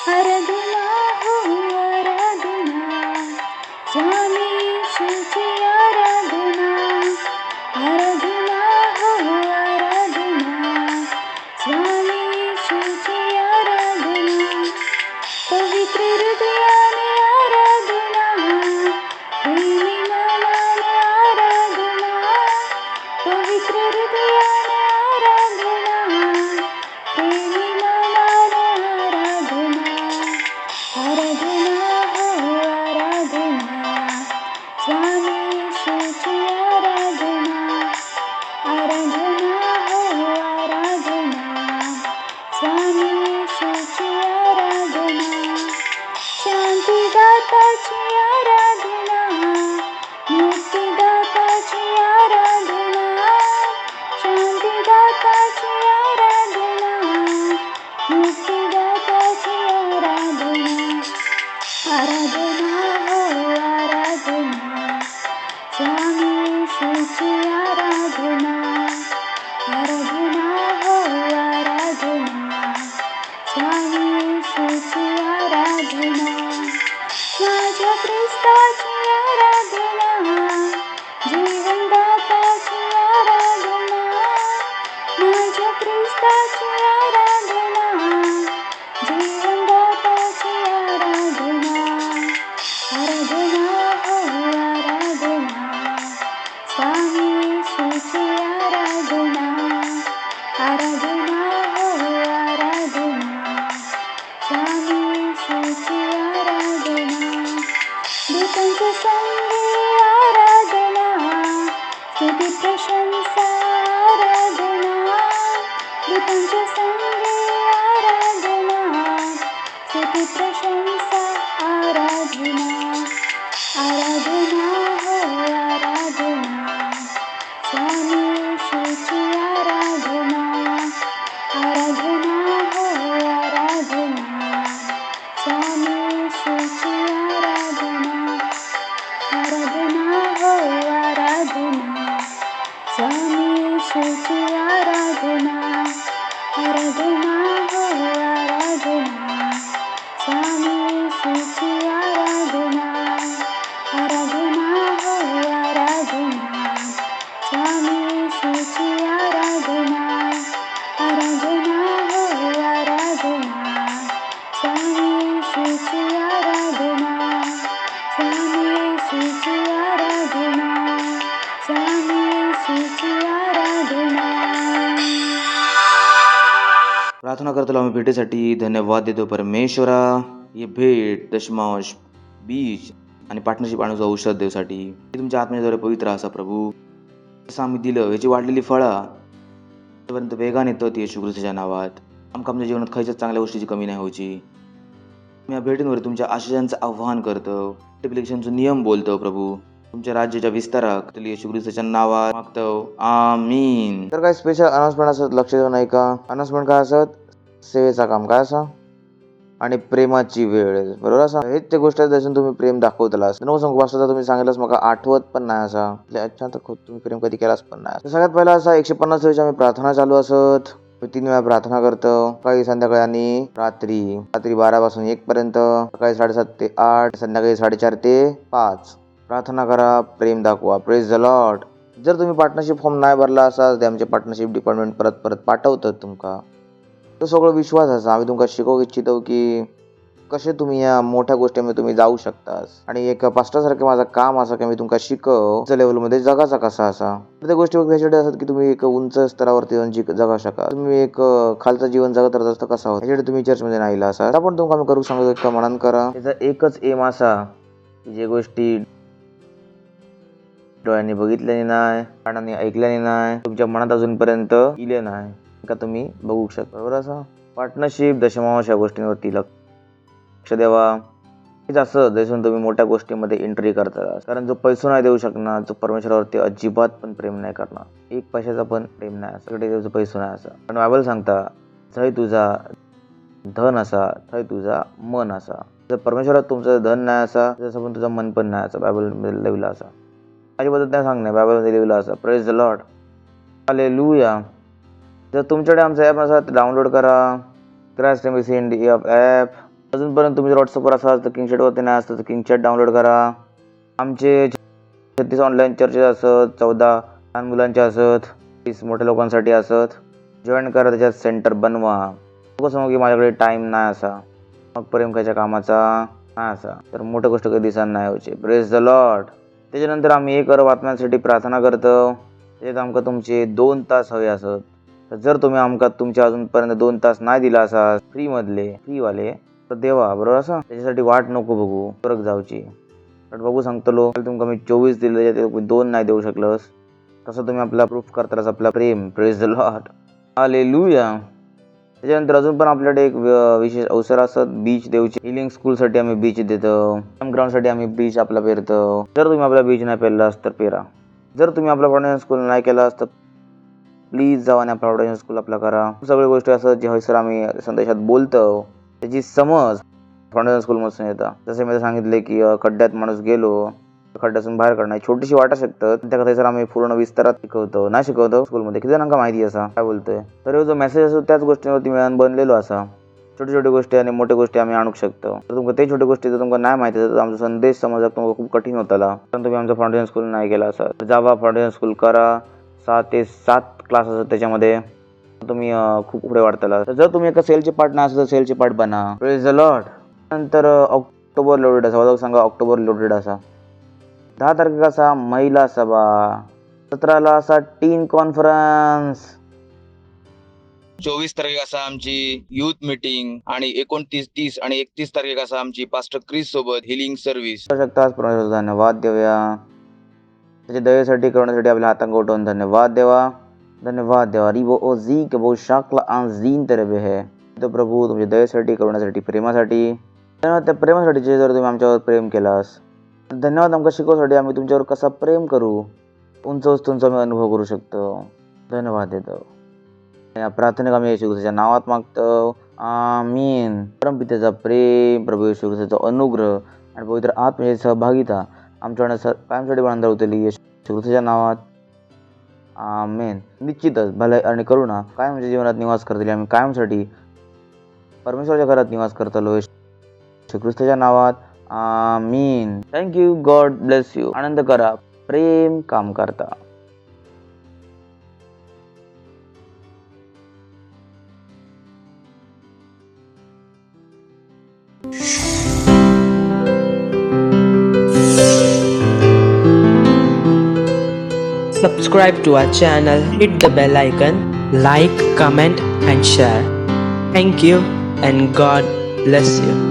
आराधना हो आराधना, स्वामी येशूची आराधना. आराधना हो आराधना, स्वामी येशूची आराधना. पवित्र हृदयाने आराधना, प्रेमी मनाने आराधना. पवित्र हृदयाने आराधना, प्रेमी मनाने आराधना. आराधना हो आराधना, स्वामी येशूची आराधना. आराधना हो आराधना, स्वामी येशूची आराधना. शांतीदाताची आराधना, मुक्तिदाताची आराधना. शांतीदाताची आराधना, मुक्तिदाताची आराधना. आराधना हो आराधना, स्वामी येशूची आराधना. आराधना हो आराधना, स्वामी येशूची आराधना. माझ्या ख्रिस्ताची आराधना, जीवनदाताची आराधना, माझ्या ख्रिस्ताची आराधना, जीवनदाताची आराधना, आराधना हो आराधना, स्वामी येशूची आराधना, आराधना हो आराधना, स्वामी येशूची आराधना, दूतांच्या संगे आराधना, स्तुती प्रशंसा आराधना, दूतांच्या संगे आराधना, स्तुती प्रशंसा आराधना, आराधना हो आराधना, स्वामी येशूची आराधना, आराधना हो आराधना, स्वामी येशूची आराधना, आराधना हो आराधना, स्वामी येशूची आराधना, आराधना हो आराधना, स्वामी येशूची आराधना, आराधना हो आराधना, स्वामी येशूची आराधना, आराधना हो आराधना, स्वामी येशूची आराधना, स्वामी येशूची आराधना, स्वामी येशूची आराधना. प्रार्थना करतो आम्ही भेटीसाठी धन्यवाद देतो परमेश्वरा. ही भेट, दशमांश, बीज आणि पार्टनरशिप आणूचं औषध देवसाठी हे तुमच्या आत्म्याद्वारे पवित्र असा प्रभू. जसं आम्ही दिलं याची वाढलेली फळं पर्यंत वेगाने येतात येशू ख्रिस्ताच्या नावात. आमच्या जीवनात खयच्याच चांगल्या गोष्टीची कमी नाही व्हायची. मी या भेटींवर तुमच्या आशिषांचं आव्हान करतो, मल्टिप्लिकेशनचा नियम बोलतो प्रभू. तुमच्या राज्याच्या विस्ताराक येशू ख्रिस्ताच्या नावात मागतो, आमीन. तर काय स्पेशल अनाउन्समेंट असत लक्ष देऊ नाही का? अनाउन्समेंट काय असत? सेवेचा काम काय असा आणि प्रेमाची वेळ, बरोबर असा. हेच ते गोष्ट आहे जसून तुम्ही प्रेम दाखवतलास. नको सांगू वाचता तुम्ही सांगितलंच मग आठवत पण नाही असा. अच्छा तर तुम्ही प्रेम कधी केलाच पण नाही. तर सगळ्यात पहिला असा 150 दिवस आम्ही प्रार्थना चालू असत. 3 वेळा प्रार्थना करतो, सकाळी, संध्याकाळी आणि रात्री 12 पासून 1 पर्यंत, सकाळी 7:30 ते 8, संध्याकाळी 4:30 ते 5. प्रार्थना करा, प्रेम दाखवा. Praise the lord. जर तुम्ही पार्टनरशिप फॉर्म नाही भरला असा ते आमचे पार्टनरशिप डिपार्टमेंट परत पाठवतात तुमका. तो सगळं विश्वास असा आम्ही तुमका शिकवू इच्छितो की कसे तुम्ही या मोठ्या गोष्टीमध्ये तुम्ही जाऊ शकतास. आणि एक पास्टरसारखं माझं काम असं की मी तुमका शिकव लेवलमध्ये जगाचा कसा असा. प्रत्येक गोष्टी ह्याच्यासाठी असतात की तुम्ही एक उंच स्तरावरती जाऊन जगा शका. तुम्ही एक खालचं जीवन जगत राहत असतं कसं होतं ह्याच्यासाठी तुम्ही चर्चमध्ये नाही असा. आपण तुमका करू सांगतो का म्हणून करा. त्याचा एकच एम असा की जे गोष्टी डोळ्यांनी बघितल्याने नाही, कानाने ऐकल्याने नाही, तुमच्या मनात अजूनपर्यंत इले नाही का तुम्ही बघू शकता, बरोबर. असा पार्टनरशिप, दशमांश या गोष्टींवरती लक्ष द्यावा. हेच असं जसून तुम्ही मोठ्या गोष्टीमध्ये एंट्री करता. कारण जो पैसा नाही देऊ शकणार, जो परमेश्वरावरती अजिबात पण प्रेम नाही करणार, एक पैशाचा पण प्रेम नाही असं, कडे त्याचा पैसा नाही असा. पण बायबल सांगता थंय तुझा धन असा, थंय तुझा मन असा. जर परमेश्वरात तुमचं धन नाही असा जसं पण तुझं मन पण नाही असं बायबलमध्ये लिहिलं असा. अजिबात नाही सांगणार, बायबलमध्ये लिहिलं असं. Praise the Lord, hallelujah. जर तुमच्याकडे आमचा ॲप असा तर डाउनलोड करा, क्राइस्ट एम्बसी इंडिया ॲप. अजूनपर्यंत तुम्ही जर व्हॉट्सअपवर असाल तर किंगचॅटवरती नाही असतं तर किंगचॅट डाउनलोड करा. आमचे 36 ऑनलाईन चर्चेस असत, 14 लहान मुलांचे असत, 30 मोठ्या लोकांसाठी असत. जॉईन करा, त्याच्यात सेंटर बनवा. नको सांगू की माझ्याकडे टाईम नाही असा, मग प्रेम खायच्या कामाचा नाही असा, तर मोठ्या गोष्ट कधी दिसणार नाही व्हायची. Praise the Lord. त्याच्यानंतर आम्ही एक बातम्यांसाठी प्रार्थना करतो. त्याच्यात आमका तुमचे 2 तास हवे असत. तर जर तुम्ही आमका तुमच्या अजूनपर्यंत 2 तास नाही दिला असा फ्रीवाले तर देवा, बरोबर असा. त्याच्यासाठी वाट नको बघू, फरक जाऊची. पण बघू सांगतो लो, तुमका मी 24 दिले, त्याच्यात 2 नाही देऊ शकलंस, तसं तुम्ही आपला प्रूफ करताच आपला प्रेम. Praise the Lord, hallelujah. त्याच्यानंतर अजून पण आपल्याकडे एक विशेष अवसर असत, बीच देऊची. हिलिंग स्कूलसाठी आम्ही बीच देतो, ग्राउंडसाठी आम्ही बीच आपला पेरतो. जर तुम्ही आपला बीच नाही पेरलास तर पेरा. जर तुम्ही आपला फाउंडेशन स्कूल नाही केलास तर प्लीज जावा आणि आपला फाउंडेशन स्कूल आपला करा. सगळ्या गोष्टी असं जे हयसर आम्ही संदेशात बोलतो त्याची समज फाउंडेशन स्कूलमधून येतात. जसे मी सांगितले की खड्ड्यात माणूस गेलो, खड्ड्यातून बाहेर काढणार छोटीशी वाटा शकतात, त्या कथा सर आम्ही पूर्ण विस्तारात शिकवतो. नाही शिकवतो स्कूलमध्ये, किती जणांका माहिती असा काय बोलतोय. तर जो मेसेज असतो त्याच गोष्टीवरती मिळून बनलेलो असा. छोटी छोटी गोष्टी आणि मोठ्या गोष्टी आम्ही आणू शकतो. तर तुमका ते छोट्या गोष्टी जर तुमका नाही माहिती तर आमचा संदेश समजक तुमका खूप कठीण होताला. कारण तुम्ही आमचं फाउंडेशन स्कूल नाही केला असं जावा फाउंडेशन स्कूल करा. 6 ते 7 क्लास असतात त्याच्यामध्ये तुम्ही खूप पुढे वाढताला. तर जर तुम्ही एका सेलचे पार्ट नाही असेल तर सेलचे पार्ट बना. Praise the Lord. नंतर ऑक्टोबर लोडेड असा वाजव सांगा ऑक्टोबर लोडेड असा. 10 तारखेला असा महिला सभा. 17ला असा टीन कॉन्फरन्स. 24 तारखेला असा आमची युथ मीटिंग आणि 29, 30 आणि 31 तारखेला असा आमची पास्टर क्रिस सोबत हिलिंग सर्व्हिस. शकताच परमेश्वराचा धन्यवाद देऊया. त्याच्या दयेसाठी करण्यासाठी आपल्या हातांक उठवून धन्यवाद देवा. धन्यवाद देवा. रिबो ओ जी के बो शाकला आंजीन तरबे है. तो प्रभू तुमच्या दयेसाठी करण्यासाठी प्रेमासाठी धन्यवाद. त्या प्रेमासाठी जे जर तुम्ही आमच्यावर प्रेम केलास धन्यवाद. आमका शिकवण्यासाठी आम्ही तुमच्यावर कसा प्रेम करू उंच वस्तूंचा आम्ही अनुभव करू शकतो. धन्यवाद देतो. या प्रार्थनेक आम्ही येशू ख्रिस्ताच्या नावात मागतो. आमीन. परमपित्याचा प्रेम प्रभू येशू ख्रिस्ताचा अनुग्रह आणि पवित्र आत्म्याची सहभागिता आमच्याकडे कायमसाठी बांधता होती येशू ख्रिस्ताच्या नावात. आमेन. निश्चितच भलाई आणि करुणा कायमच्या जीवनात निवास करतील. आम्ही कायमसाठी परमेश्वराच्या घरात निवास करतलो येशू ख्रिस्ताच्या नावात. आमीन. थँक्यू. God bless you. आनंद करा. प्रेम काम करता. Subscribe to our channel, hit the bell icon, like, comment and share. Thank you and God bless you.